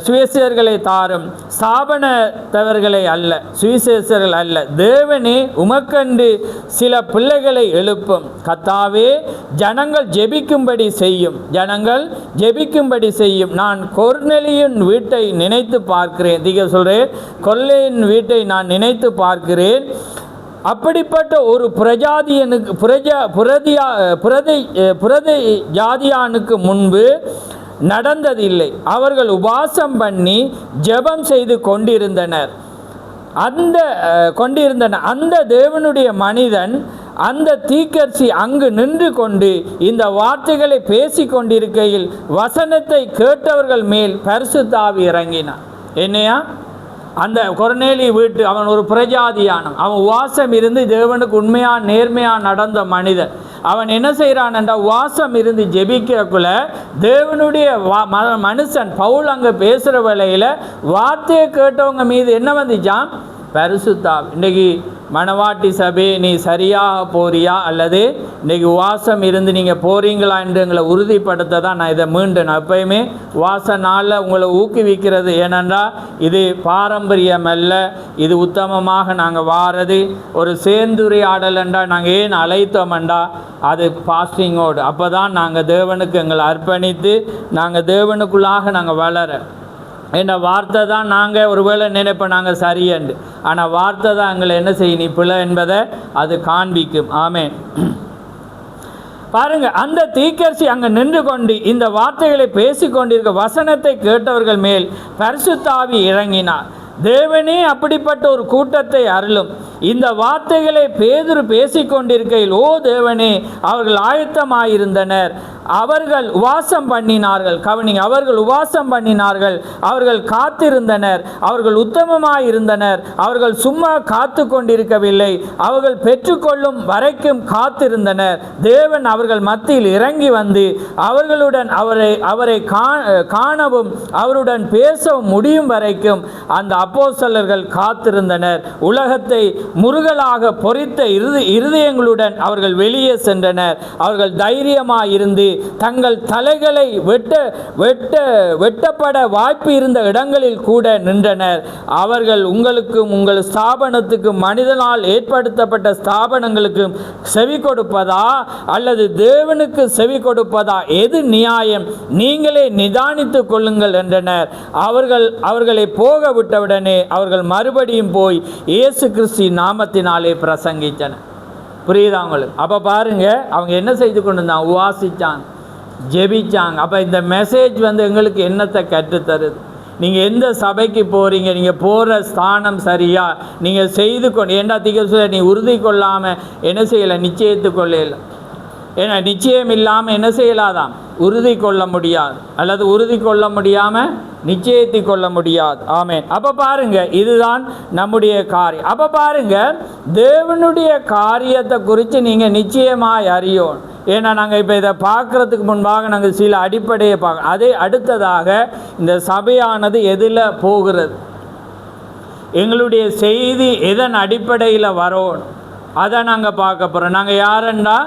சுவிசேஷர்களை தாரும், ஸ்தாபனத்தவர்களை அல்ல, சுவிசேஷர்கள் அல்ல. தேவனே உமக்கண்டு சில பிள்ளைகளை எழுப்பும். கர்த்தாவே ஜனங்கள் ஜெபிக்கும்படி செய்யும், ஜனங்கள் ஜெபிக்கும்படி செய்யும். நான் கொர்நேலியின் வீட்டை நினைத்து பார்க்கிறேன். சொல்கிறேன், கொல்லையின் வீட்டை நான் நினைத்து பார்க்கிறேன். அப்படிப்பட்ட ஒரு புரதி ஜாதியானுக்கு முன்பு நடந்ததில்லை. அவர்கள் உபவாசம் பண்ணி ஜெபம் செய்து கொண்டிருந்தனர். அந்த தேவனுடைய மனிதன், அந்த தீர்க்கதரிசி அங்கு நின்று கொண்டு இந்த வார்த்தைகளை பேசி கொண்டிருக்கையில் வசனத்தை கேட்டவர்கள் மேல் பரிசுத்த ஆவி இறங்கினார். என்னையா, அந்த கொர்நேலி வீட்டு அவன் ஒரு பிரஜாதியானம், அவன் உபவாசம் இருந்து தேவனுக்கு உண்மையாக நேர்மையாக நடந்த மனிதன். அவன் என்ன செய்கிறான் என்றால், உபவாசம் இருந்து ஜெபிக்கிறக்குள்ள தேவனுடைய மனுஷன் பவுல் அங்கே பேசுகிற வேளையில் வார்த்தையை கேட்டவங்க மீது என்ன வந்துச்சான், பரிசுத்த ஆவி. இன்றைக்கி மணவாட்டி சபை நீ சரியாக போறியா அல்லது இன்றைக்கி உபவாசம் இருந்து நீங்கள் போகிறீங்களா என்று எங்களை உறுதிப்படுத்த தான் நான் இதை மீண்டும் எப்பயுமே உபவாச நாளில் உங்களை ஊக்குவிக்கிறது. ஏனென்றால் இது பாரம்பரியம் அல்ல, இது உத்தமமாக நாங்கள் வாரது. ஒரு சேர்ந்துரையாடல் என்றால் நாங்கள் ஏன் அழைத்தோம்ண்டா அது பாஸ்டிங்கோடு. அப்போ தான் நாங்கள் தேவனுக்கு எங்களை அர்ப்பணித்து நாங்கள் தேவனுக்குள்ளாக நாங்கள் வளர. ஏன்னா வார்த்தை தான் நாங்கள் ஒருவேளை நினைப்போம் நாங்கள் சரியண்டு, ஆனால் வார்த்தை தான் எங்களை என்ன செய்யும், நீ பிள்ளை என்பதை அது காண்பிக்கும். ஆமென். பாருங்கள், அந்த தீர்க்கதரிசி அங்கே நின்று கொண்டு இந்த வார்த்தைகளை பேசி கொண்டிருக்க வசனத்தை கேட்டவர்கள் மேல் பரிசுத்த ஆவி இறங்கினார். தேவனே அப்படிப்பட்ட ஒரு கூட்டத்தை அருளும். இந்த வார்த்தைகளை பேதுரு பேசிக்கொண்டிருக்கையில், ஓ தேவனே, அவர்கள் ஆயத்தமாயிருந்தனர், அவர்கள் உபவாசம் பண்ணினார்கள். கவனிங்க, அவர்கள் உபவாசம் பண்ணினார்கள், அவர்கள் காத்திருந்தனர், அவர்கள் உத்தமமாயிருந்தனர், அவர்கள் சும்மா காத்து கொண்டிருக்கவில்லை, அவர்கள் பெற்றுக்கொள்ளும் வரைக்கும் காத்திருந்தனர். தேவன் அவர்கள் மத்தியில் இறங்கி வந்து அவர்களுடன் அவரை காணவும் அவருடன் பேசவும் முடியும் வரைக்கும் அந்த அப்போஸ்தலர்கள் காத்திருந்தனர். உலகத்தை முருகலாக பொறித்த இருதயங்களுடன் அவர்கள் வெளியே சென்றனர். அவர்கள் தைரியமாயிருந்து தங்கள் தலைகளை வெட்டப்பட வாய்ப்பு இருந்த இடங்களில் கூட நின்றனர். அவர்கள் உங்களுக்கும் உங்கள் ஸ்தாபனத்துக்கும் மனிதனால் ஏற்படுத்தப்பட்ட ஸ்தாபனங்களுக்கும் செவி கொடுப்பதா அல்லது தேவனுக்கு செவி கொடுப்பதா, எது நியாயம்? நீங்களே நிதானித்துக் கொள்ளுங்கள் என்றனர். அவர்களை போக விட்டவுடனே அவர்கள் மறுபடியும் போய் இயேசு கிறிஸ்து நாமத்தினாலே பிரசங்கித்தனர். புரியுதா உங்களுக்கு? அப்போ பாருங்க, அவங்க என்ன செய்து கொண்டு இருந்தாங்க? உவாசிச்சாங்க, ஜெபிச்சாங்க. அப்போ இந்த மெசேஜ் எங்களுக்கு என்னத்தை கற்றுத்தருது? நீங்கள் எந்த சபைக்கு போகிறீங்க, நீங்கள் போகிற ஸ்தானம் சரியா, நீங்கள் செய்து கொண்டு ஏண்டா திக நீ உறுதி கொள்ளாமல் என்ன செய்யலை? நிச்சயத்து கொள்ளலை. ஏன்னா நிச்சயம் இல்லாமல் என்ன செய்யலாதான்? உறுதி கொள்ள முடியாது, அல்லது உறுதி கொள்ள முடியாமல் நிச்சயத்தை கொள்ள முடியாது. ஆமென். அப்போ பாருங்க, இதுதான் நம்முடைய காரியம். அப்போ பாருங்க, தேவனுடைய காரியத்தை குறித்து நீங்கள் நிச்சயமாக அறியோம். ஏன்னா நாங்கள் இப்போ இதை பார்க்குறதுக்கு முன்பாக நாங்கள் சில அடிப்படையை பார்க்க, அதே அடுத்ததாக இந்த சபையானது எதில் போகிறது, எங்களுடைய செய்தி எதன் அடிப்படையில் வரோம், அதை நாங்கள் பார்க்க போகிறோம். நாங்கள் யாருன்னா,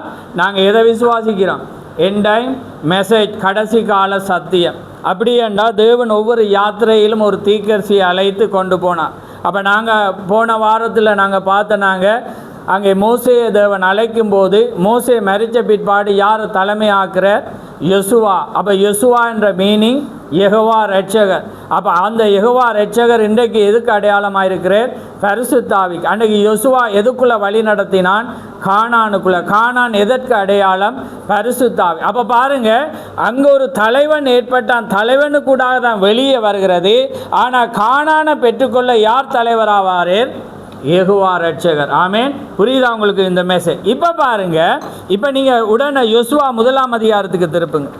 நாங்கள் எதை விசுவாசிக்கிறோம்? எண்ட் டைம் மெசேஜ், கடைசி கால சத்தியம். அப்படி என்றால் தேவன் ஒவ்வொரு யாத்திரையிலும் ஒரு தீர்க்கதரிசியை அழைத்து கொண்டு போனார். அப்போ நாங்கள் போன வாரத்தில் நாங்கள் பார்த்தனாங்க, அங்கே மோசேயை தேவன் அழைக்கும் போது மோசே மரித்த பிற்பாடு யார் தலைமை ஆக்குற? யோசுவா. அப்போ யோசுவா என்ற மீனிங் யெகோவா ரட்சகர். அப்போ அந்த யெகோவா ரட்சகர் இன்றைக்கு எதுக்கு அடையாளமாக இருக்கிறார்? பரிசுத்த ஆவிக்கு. அன்றைக்கு யோசுவா எதுக்குள்ளே வழி நடத்தினான்? கானானுக்குள்ளே. கானான் எதற்கு அடையாளம்? பரிசுத்த ஆவி. அப்போ பாருங்கள், அங்கே ஒரு தலைவன் ஏற்பட்டான், தலைவனுக்கூடாக தான் வெளியே வருகிறது. ஆனால் கானானை பெற்றுக்கொள்ள யார் தலைவராவாரேர்? யெகோவா ரட்சகர். ஆமென். புரியுதா உங்களுக்கு இந்த மெசேஜ்? இப்போ பாருங்கள், இப்போ நீங்கள் உடனே யோசுவா 1ஆம் அதிகாரத்துக்கு திருப்புங்க.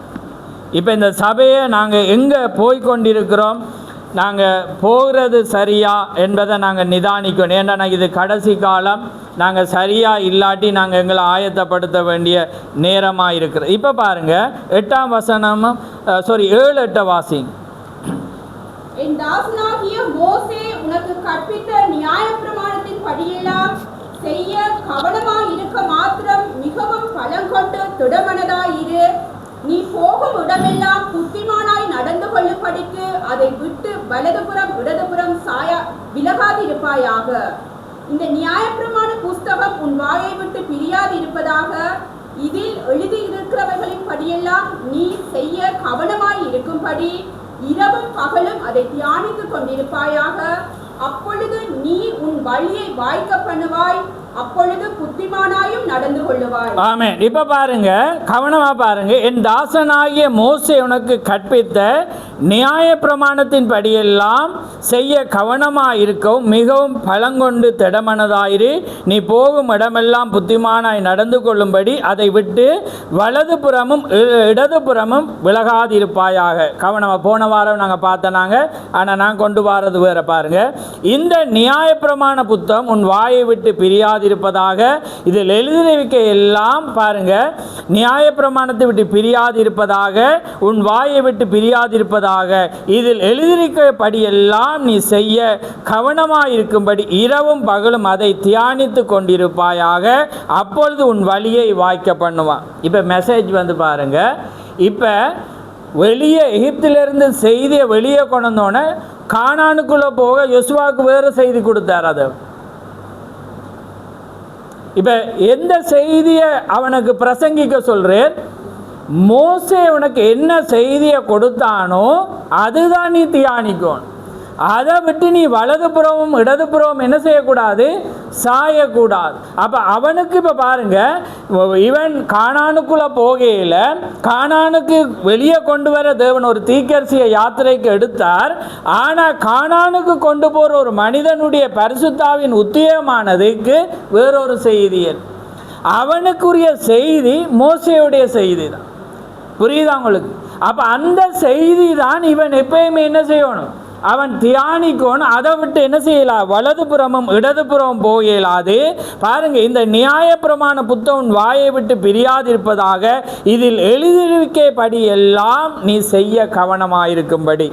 இப்போ இந்த சபையை நாங்கள் எங்கே போய்கொண்டிருக்கிறோம், நாங்கள் போகிறது சரியா என்பதை நாங்கள் நிதானிக்கணும். ஏன்னா இது கடைசி காலம், நாங்கள் சரியாக இல்லாட்டி நாங்கள் எங்களை ஆயத்தப்படுத்த வேண்டிய நேரமாக இருக்கிறது. இப்போ பாருங்கள், 8ஆம் வசனமும் 7-8 வாசிங்க. என் தாசனாகிய மோசே உனக்கு கற்பித்த நியாயப்பிரமாணத்தின் படியெல்லாம் செய்ய கவனமாய் இருக்க மாத்திரம் மிகவும் பலங்கொண்டு திடமனதாயிரு. நீ போகும் இடமெல்லாம் புத்திமானாய் நடந்து கொள்ளும்படிக்கு அதை விட்டு வலதுபுறம் இடதுபுறம் விலகாதிருப்பாயாக. இந்த நியாயப்பிரமாண புஸ்தகம் உன் வாயை விட்டு பிரியாதிருப்பதாக. இதில் எழுதியிருக்கிறவர்களின் படியெல்லாம் நீ செய்ய கவனமாய் இருக்கும்படி இரவும் பகலும் அதை தியானித்துக் கொண்டிருப்பாயாக. அப்பொழுது நீ உன் வழியை வாய்க்க பண்ணுவாய், அப்பொழுது புத்திமானாயும் நடந்து கொள்ளுவாய். ஆமென். இப்போ பாருங்க, கவனமா பாருங்க. என் தாசனாகிய மோசே உனக்கு கற்பித்த நியாய பிரமாணத்தின் படியெல்லாம் செய்ய கவனமாக இருக்கவும் மிகவும் பலங்கொண்டு திடமனதாயிரு. நீ போகும் இடமெல்லாம் புத்திமானாய் நடந்து கொள்ளும்படி அதை விட்டு வலதுபுறமும் இடதுபுறமும் விலகாதிருப்பாயாக. கவனமாக. போன வாரம் நாங்கள் பார்த்தனாங்க, ஆனால் நான் கொண்டு வரது வேற. பாருங்க, இந்த நியாயப்பிரமாண புத்தகம் உன் வாயை விட்டு பிரியாதிருப்பதாக. இதில் எழுதியிருக்க எல்லாம் பாருங்க, நியாயப்பிரமாணத்தை விட்டு பிரியாதிருப்பதாக, உன் வாயை விட்டு பிரியாதிருப்பதாக. இதில் எழுதியிருக்கப்படி எல்லாம் நீ செய்ய கவனமாயிருக்கும்படி இரவும் பகலும் அதை தியானித்து கொண்டிருப்பாயாக. அப்பொழுது உன் வழியை வாய்க்க பண்ணுவான். இப்போ மெசேஜ் பாருங்க, இப்போ வெளியே எகிப்திலிருந்து செய்தியை வெளியே கொண்டு வந்தோடனே கானானுக்குள்ளே போக யோசுவாவுக்கு வேறு செய்தி கொடுத்தார். அது இப்போ எந்த செய்தியை அவனுக்கு பிரசங்கிக்க சொல்கிறேன்? மோசே உனக்கு என்ன செய்தியை கொடுத்தானோ அதுதான் நீ தியானிக்கணும். அதை விட்டு நீ வலதுபுறமும் இடதுபுறமும் என்ன செய்யக்கூடாது? சாயக்கூடாது. அப்போ அவனுக்கு இப்போ பாருங்க, இவன் கானானுக்குள்ளே போகையில் கானானுக்கு வெளியே கொண்டு வர தேவன் ஒரு தீர்க்கதரிசியை யாத்திரைக்கு எடுத்தார். ஆனால் கானானுக்கு கொண்டு போகிற ஒரு மனிதனுடைய பரிசுத்தாவின் உத்தியமானதுக்கு வேறொரு செய்தியல். அவனுக்குரிய செய்தி மோசேயுடைய செய்தி தான். புரியுதா உங்களுக்கு? அப்போ அந்த செய்தி தான் இவன் எப்பயுமே என்ன செய்யணும்? அவன் தியானிக்கணும். அதை விட்டு என்ன செய்யலாம்? வலதுபுறமும் இடதுபுறமும் போகலாது. பாருங்க, இந்த நியாயப்பிரமாண புத்தகம் வாயை விட்டு பிரியாதிருப்பதாக. இதில் எழுதியிருக்கப்படி எல்லாம் நீ செய்ய கவனமாயிருக்கும்படி.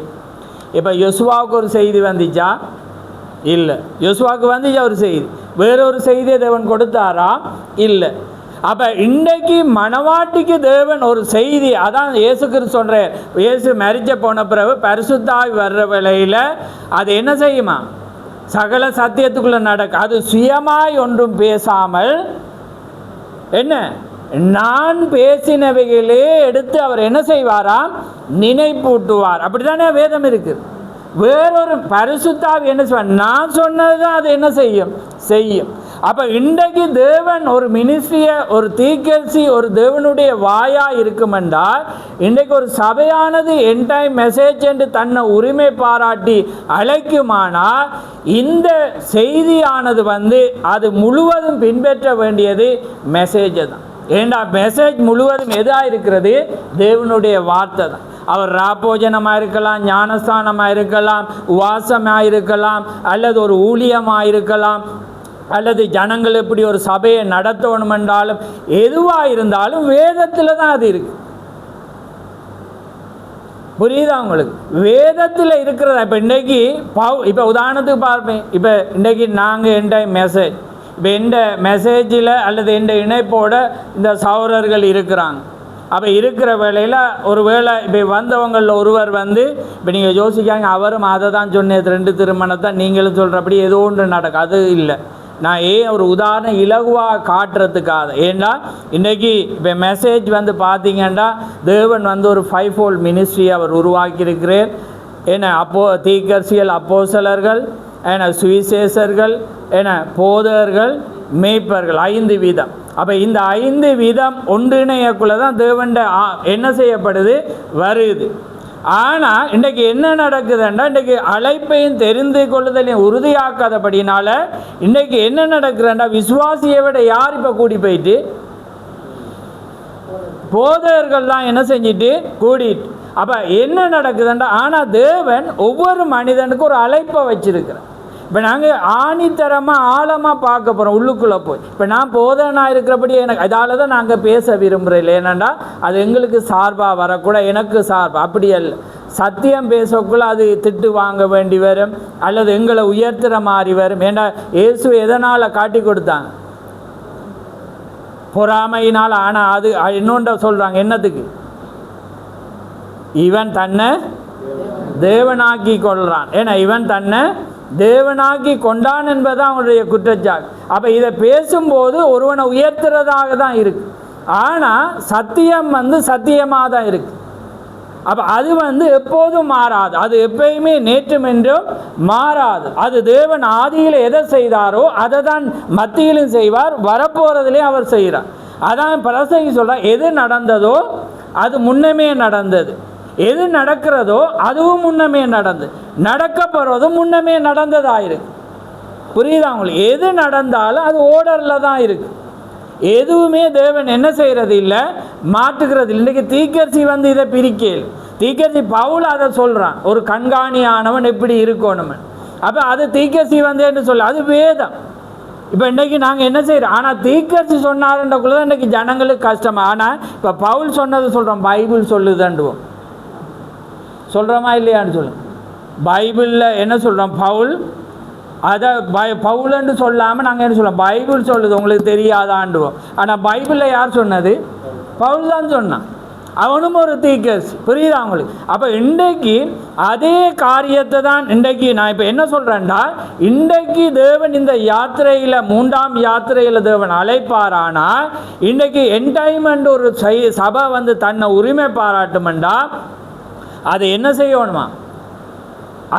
இப்போ யோசுவாவுக்கு ஒரு செய்தி வந்துச்சா? இல்லை. யோசுவாவுக்கு வந்துச்சு ஒரு செய்தி, வேறொரு செய்தியை தேவன் கொடுத்தாரா? இல்லை. அப்போ இன்றைக்கு மணவாட்டிக்கு தேவன் ஒரு செய்தி, அதான் இயேசு கிறிஸ்து சொல்கிறார். இயேசு மரிச்ச போன பிறகு பரிசுத்தாய் வர்ற வேளையில் அது என்ன செய்யுமா? சகல சத்தியத்துக்குள்ளே நடக்க. அது சுயமாய் ஒன்றும் பேசாமல் என்ன, நான் பேசினவைகளே எடுத்து அவர் என்ன செய்வாராம்? நினைப்பூட்டுவார். அப்படி தானே வேதம் இருக்குது. வேறொரு பரிசுத்தாவி என்ன செய்வார்? நான் சொன்னது தான் அது என்ன செய்யும்? செய்யும். அப்போ இன்றைக்கு தேவன் ஒரு மினிஸ்ட்ரியை, ஒரு தீர்க்கதரிசி ஒரு தேவனுடைய வாயாக இருக்குமென்றால், இன்றைக்கு ஒரு சபையானது என் டைம் மெசேஜ் என்று தன்னை உரிமை பாராட்டி அழைக்குமானால், இந்த செய்தியானது அது முழுவதும் பின்பற்ற வேண்டியது மெசேஜை தான். ஏண்டா மெசேஜ் முழுவதும் எதாக இருக்கிறது? தேவனுடைய வார்த்தை தான். அவர் ராப்போஜனமாக இருக்கலாம், ஞானஸ்தானமாக இருக்கலாம், உவாசமாக இருக்கலாம், அல்லது ஒரு ஊழியமாக இருக்கலாம், அல்லது ஜனங்கள் எப்படி ஒரு சபையை நடத்தணும் என்றாலும், எதுவாக இருந்தாலும் வேதத்தில் தான் அது இருக்கு. புரியுதா உங்களுக்கு? வேதத்தில் இருக்கிறதா? இப்போ இன்றைக்கி இப்போ உதாரணத்துக்கு பார்ப்பேன். இப்போ இன்றைக்கி நாங்கள் எந்த மெசேஜ், இப்போ எந்த மெசேஜில் அல்லது எந்த இணைப்போட இந்த சகோதரர்கள் இருக்கிறாங்க. அப்போ இருக்கிற வேளையில் ஒரு வேளை இப்போ வந்தவங்களில் ஒருவர் இப்போ நீங்கள் யோசிக்காங்க, அவரும் அதை தான் சொன்னேன், 2 திருமணத்தை நீங்களும் சொல்கிறபடி ஏதோ ஒன்று நடக்கும். அது இல்லை. நான் ஒரு உதாரணம் இலகுவாக காட்டுறதுக்காக. ஏன்னா இன்றைக்கி இப்போ மெசேஜ் பார்த்தீங்கன்னா தேவன் ஒரு 5-fold மினிஸ்ட்ரி அவர் உருவாக்கியிருக்கிறார். ஏன்னா தீர்க்கதரிசிகள், அப்போஸ்தலர்கள், ஏன்னா சுவிசேஷர்கள், ஏன்னா போதகர்கள், மேய்ப்பர்கள், 5 விதம். அப்போ இந்த 5 விதம் ஒன்றிணையக்குள்ளே தான் தேவன் என்ன செய்யப்படுது? வருது. ஆனால் இன்றைக்கு என்ன நடக்குதுன்னா, இன்றைக்கு அழைப்பையும் தெரிந்து கொள்ளுதலையும் உறுதியாக்காதபடினால இன்றைக்கு என்ன நடக்குதுன்னா, விசுவாசியை விட யார் இப்போ கூடி போயிட்டு? போதகர்கள் தான் என்ன செஞ்சிட்டு கூடிட்டு. அப்போ என்ன நடக்குதுன்னா, ஆனால் தேவன் ஒவ்வொரு மனிதனுக்கும் ஒரு அழைப்பை வச்சிருக்கிறார். இப்போ நாங்கள் ஆணித்தரமாக ஆழமாக பார்க்க போகிறோம் உள்ளுக்குள்ளே போய். இப்போ நான் போதனாக இருக்கிறபடி எனக்கு அதால் தான் நாங்கள் பேச விரும்புகிறேன். ஏன்னாண்டா அது எங்களுக்கு சார்பாக வரக்கூட, எனக்கு சார்பாக அப்படி அல்ல. சத்தியம் பேசக்குள்ள அது திட்டு வாங்க வேண்டி வரும், அல்லது எங்களை உயர்த்துகிற மாதிரி வரும். ஏன்னா இயேசு எதனால் காட்டி கொடுத்தாங்க? பொறாமையினால். ஆனால் அது இன்னொன்று சொல்கிறாங்க, என்னத்துக்கு? இவன் தன்னை தேவனாக்கி கொள்கிறான். ஏன்னா இவன் தன்னை தேவனாக்கி கொண்டான் என்பது அவனுடைய குற்றச்சாட்டு. அப்போ இதை பேசும்போது ஒருவனை உயர்த்துறதாக தான் இருக்கு. ஆனால் சத்தியம் சத்தியமாக தான் இருக்கு. அப்போ அது எப்போதும் மாறாது. அது எப்பயுமே நேற்றும் என்றும் மாறாது. அது தேவன் ஆதியில் எதை செய்தாரோ அதை தான் மத்தியிலும் செய்வார், வரப்போகிறதுலேயும் அவர் செய்கிறார். அதான் பிரசங்கி சொல்கிறார், எது நடந்ததோ அது முன்னமே நடந்தது, எது நடக்கிறதோ அதுவும் முன்னமே நடந்தது, நடக்க போகிறதும் முன்னமே நடந்ததாயிருக்கு. புரியுதா உங்களுக்கு? எது நடந்தாலும் அது ஓர்டரில் தான் இருக்குது. எதுவுமே தேவன் என்ன செய்கிறது இல்லை, மாற்றுகிறது இல்லை. இன்றைக்கி தீர்க்கதரிசி இதை பிரிக்கல. தீர்க்கதரிசி பவுல் அதை சொல்கிறான், ஒரு கண்காணியானவன் எப்படி இருக்கணும். அப்போ அது தீர்க்கதரிசி என்ன சொல்ல, அது வேதம். இப்போ இன்றைக்கி நாங்கள் என்ன செய்கிறோம்? ஆனால் தீர்க்கதரிசி சொன்னாருன்றக்குள்ள தான் இன்றைக்கி ஜனங்களுக்கு கஷ்டமாக. ஆனால் இப்போ பவுல் சொன்னது சொல்கிறோம், பைபிள் சொல்லுதுண்டுவோம். சொல்கிறோமா இல்லையான்னு சொல்லுங்கள். பைபிளில் என்ன சொல்கிறோம்? பவுல் அதை பவுலன்னு சொல்லாமல் நாங்கள் என்ன சொல்கிறோம்? பைபிள் சொல்லுது, உங்களுக்கு தெரியாதாண்டுவோம். ஆனால் பைபிளில் யார் சொன்னது? பவுல் தான் சொன்னான். அவனும் ஒரு தீர்க்கதரிசி. புரியுதா உங்களுக்கு? அப்போ இன்றைக்கு அதே காரியத்தை தான் இன்றைக்கு நான் இப்போ என்ன சொல்கிறேன்டா, இன்றைக்கு தேவன் இந்த யாத்திரையில் 3ஆம் யாத்திரையில் தேவன் அழைப்பாரானா, இன்றைக்கு என்டைமெண்ட் ஒரு சபை தன்னை உரிமை பாராட்டுமெண்டா அது என்ன செய்யணுமா?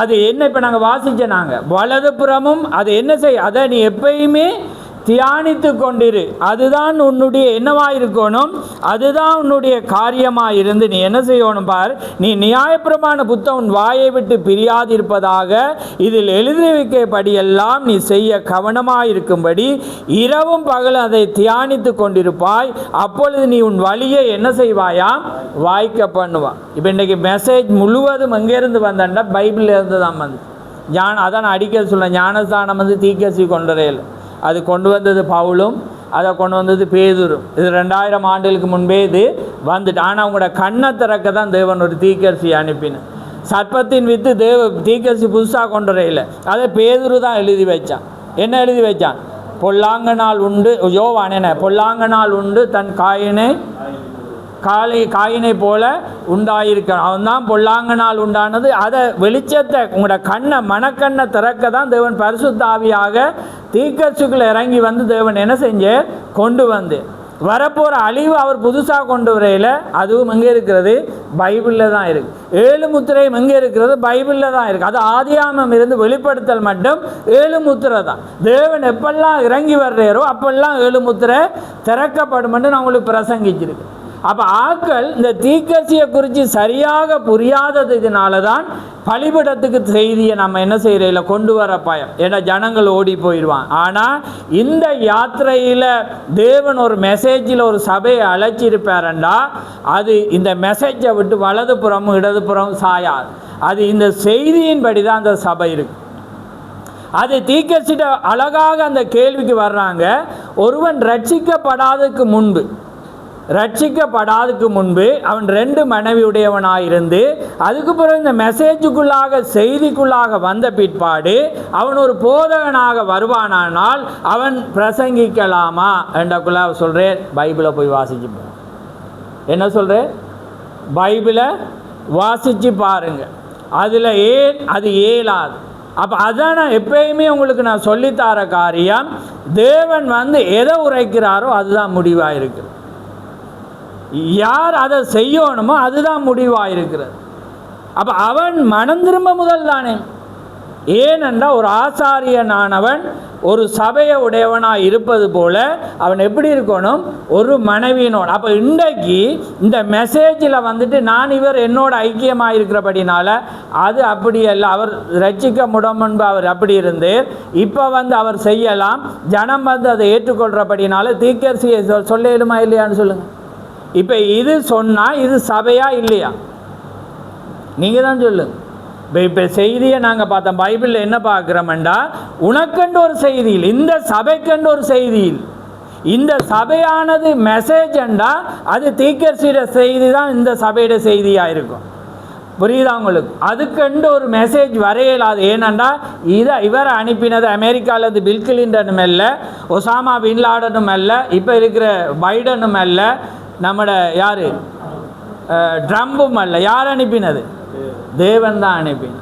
அது என்ன? இப்போ நாங்கள் வாசிச்ச நாங்கள் வலதுபுறமும் அது என்ன செய்ய, அதை நீ எப்பயுமே தியானித்து கொண்டிரு. அதுதான் உன்னுடைய என்னவாக இருக்கணும், அதுதான் உன்னுடைய காரியமாக இருந்து நீ என்ன செய்யணும் பார். நீ நியாயப்பிரமாண புத்தகம் உன் வாயை விட்டு பிரியாதிருப்பதாக இதில் எழுதி வைக்கப்படியெல்லாம் நீ செய்ய கவனமாக இருக்கும்படி இரவும் பகலும் அதை தியானித்து கொண்டிருப்பாய். அப்பொழுது நீ உன் வழியை என்ன செய்வாயாம்? வாய்க்க பண்ணுவா. இப்போ இன்றைக்கி மெசேஜ் முழுவதும் எங்கேருந்து வந்தாண்டா பைபிளில் இருந்து தான் அதான் நான் அடிக்கடி சொல்ல, ஞானஸ்தானம் தீர்க்கதரிசி கொண்டறையில் அது கொண்டு வந்தது பவுலும், அதை கொண்டு வந்தது பேதுரும். இது 2000 ஆண்டுகளுக்கு முன்பே இது வந்துட்டு. ஆனால் அவங்களோட கண்ணை திறக்க தான் தேவன் ஒரு தீர்க்கதரிசி அனுப்பினார். சர்ப்பத்தின் வித்து தீர்க்கதரிசி புதுசாக கொண்டு வரையில் அதை பேதுரு தான் எழுதி வச்சான். என்ன எழுதி வச்சான்? பொல்லாங்கனால் உண்டு, யோவான் என்ன, பொல்லாங்கனால் உண்டு தன் காயினை போல உண்டாயிருக்கான். அவன் தான் பொல்லாங்கனால் உண்டானது. அதை வெளிச்சத்தை உங்களோட கண்ணை மனக்கண்ணை திறக்க தான் தேவன் பரிசுத்த ஆவியாக தீர்க்கதரிசிக்குள்ள இறங்கி வந்து தேவன் என்ன செஞ்சு கொண்டு வந்து வரப்போகிற அழிவு அவர் புதுசாக கொண்டு வரையில் அதுவும் எங்கே இருக்கிறது? பைபிளில் தான் இருக்குது. 7 முத்திரையும் எங்கே இருக்கிறது? பைபிளில் தான் இருக்குது. அது ஆதியாகமம் இருந்து வெளிப்படுத்தல் மட்டும் 7 முத்திரை தான். தேவன் எப்பெல்லாம் இறங்கி வர்றாரோ அப்பெல்லாம் 7 முத்திரை திறக்கப்படும் என்று நான் உங்களுக்கு பிரசங்கிச்சிருக்கேன். அப்போ ஆக்கள் இந்த தீர்க்கதரிசியை குறித்து சரியாக புரியாததுனால தான் பலிபீடத்துக்கு செய்தியை நம்ம என்ன செய்யறதில்ல கொண்டு வர பயம். ஏன்னா ஜனங்கள் ஓடி போயிடுவான். ஆனால் இந்த யாத்திரையில் தேவன் ஒரு மெசேஜில் ஒரு சபையை அழைச்சிருப்பாரண்டா அது இந்த மெசேஜை விட்டு வலதுபுறமும் இடதுபுறமும் சாயாது. அது இந்த செய்தியின்படி தான் அந்த சபை இருக்கு. அது தீர்க்கதரிசிட்ட அழகாக அந்த கேள்விக்கு வர்றாங்க. ஒருவன் ரட்சிக்கப்படாததுக்கு முன்பு அவன் 2 மனைவி உடையவனாயிருந்து அதுக்கு பிறகு இந்த மெசேஜுக்குள்ளாக செய்திக்குள்ளாக வந்த பிற்பாடு அவன் ஒரு போதகனாக வருவானால் அவன் பிரசங்கிக்கலாமா என்றக்குள்ள சொல்கிறேன். பைபிளை போய் வாசிச்சு என்ன சொல்கிறேன்? பைபிளை வாசித்து பாருங்க. அதில் அது இயலாது. அப்போ அதான் நான் எப்பயுமே உங்களுக்கு நான் சொல்லித்தர காரியம். தேவன் வந்து எதை உரைக்கிறாரோ அதுதான் முடிவாக இருக்குது. யார் அதை செய்யணுமோ அதுதான் முடிவாக இருக்கிறது. அப்போ அவன் மனம் திரும்ப முதல் தானே. ஏனென்றால் ஒரு ஆசாரியனானவன் ஒரு சபையை உடையவனாக இருப்பது போல அவன் எப்படி இருக்கணும்? ஒரு மனைவியினோடு. அப்போ இன்றைக்கு இந்த மெசேஜில் வந்துட்டு நான் இவர் என்னோட ஐக்கியமாக இருக்கிறபடினால அது அப்படி அல்ல. அவர் ரட்சிக்க முடமுன்பு அவர் அப்படி இருந்து இப்போ வந்து அவர் செய்யலாம். ஜனம் வந்து அதை ஏற்றுக்கொள்கிறபடினால தீர்க்கதரிசியை சொல்ல இயலுமா இல்லையான்னு சொல்லுங்கள். இப்போ இது சொன்னால் இது சபையா இல்லையா? நீங்கள் தான் சொல்லுங்க. இப்போ செய்தியை நாங்கள் பார்த்தோம். பைபிளில் என்ன பார்க்குறோம்டா உனக்கண்டு ஒரு செய்தியில், இந்த சபைக்கண்டு ஒரு செய்தியில், இந்த சபையானது மெசேஜ்ண்டா அது தீர்க்கதரிசியோட செய்தி தான் இந்த சபையோட செய்தியாக இருக்கும். புரியுதா உங்களுக்கு? அதுக்கண்டு ஒரு மெசேஜ் வரையலாது. ஏனெண்டா இவரை அனுப்பினது அமெரிக்காவிலேருந்து பில் கிளின்டனும் அல்ல, ஒசாமா பின் லாடனும் அல்ல, இப்போ இருக்கிற பைடனும் அல்ல, நம்மட யார் ட்ரம்பும் அல்ல. யார் அனுப்பினது? தேவன் தான் அனுப்பினது.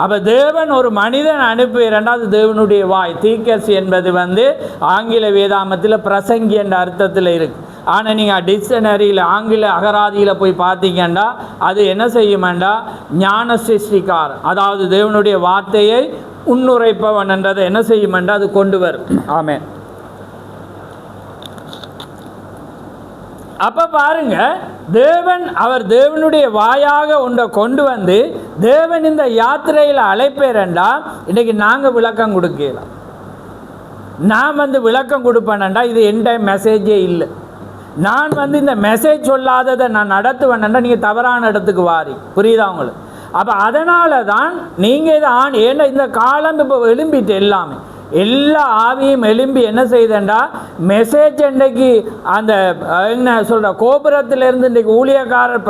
அப்போ தேவன் ஒரு மனிதன் அனுப்பி இரண்டாவது தேவனுடைய வாய். தீர்க்கதரிசி என்பது வந்து ஆங்கில வேதாமத்தில் பிரசங்கி என்ற அர்த்தத்தில் இருக்குது. ஆனால் நீங்கள் டிக்ஷனரியில் ஆங்கில அகராதியில் போய் பார்த்தீங்கன்னா அது என்ன செய்யுமெண்டா ஞான சிருஷ்டிக்கார், அதாவது தேவனுடைய வார்த்தையை உன்னுரைப்பவன் என்றதை என்ன செய்யுமெண்டா அது கொண்டு வரும். ஆமென். அப்போ பாருங்க, அவர் தேவனுடைய வாயாக ஒன்றை கொண்டு வந்து தேவன் இந்த யாத்திரையில் அழைப்பேரண்டா இன்றைக்கி நாங்கள் விளக்கம் கொடுக்கலாம். நான் வந்து விளக்கம் கொடுப்பேனண்டா இது எந்த மெசேஜே இல்லை. நான் வந்து இந்த மெசேஜ் சொல்லாததை நான் நடத்துவேன்டா நீங்கள் தவறான இடத்துக்கு வாரி. புரியுதா உங்களுக்கு? அப்போ அதனால தான் நீங்கள் இதை ஏன்னா இந்த காலம் இப்போ எழும்பிட்டு எல்லா ஆவியும் எழும்பி என்ன செய்தேன்டா மெசேஜ் இன்றைக்கு அந்த என்ன சொல்கிற கோபுரத்திலிருந்து இன்றைக்கு ஊழியக்காரர்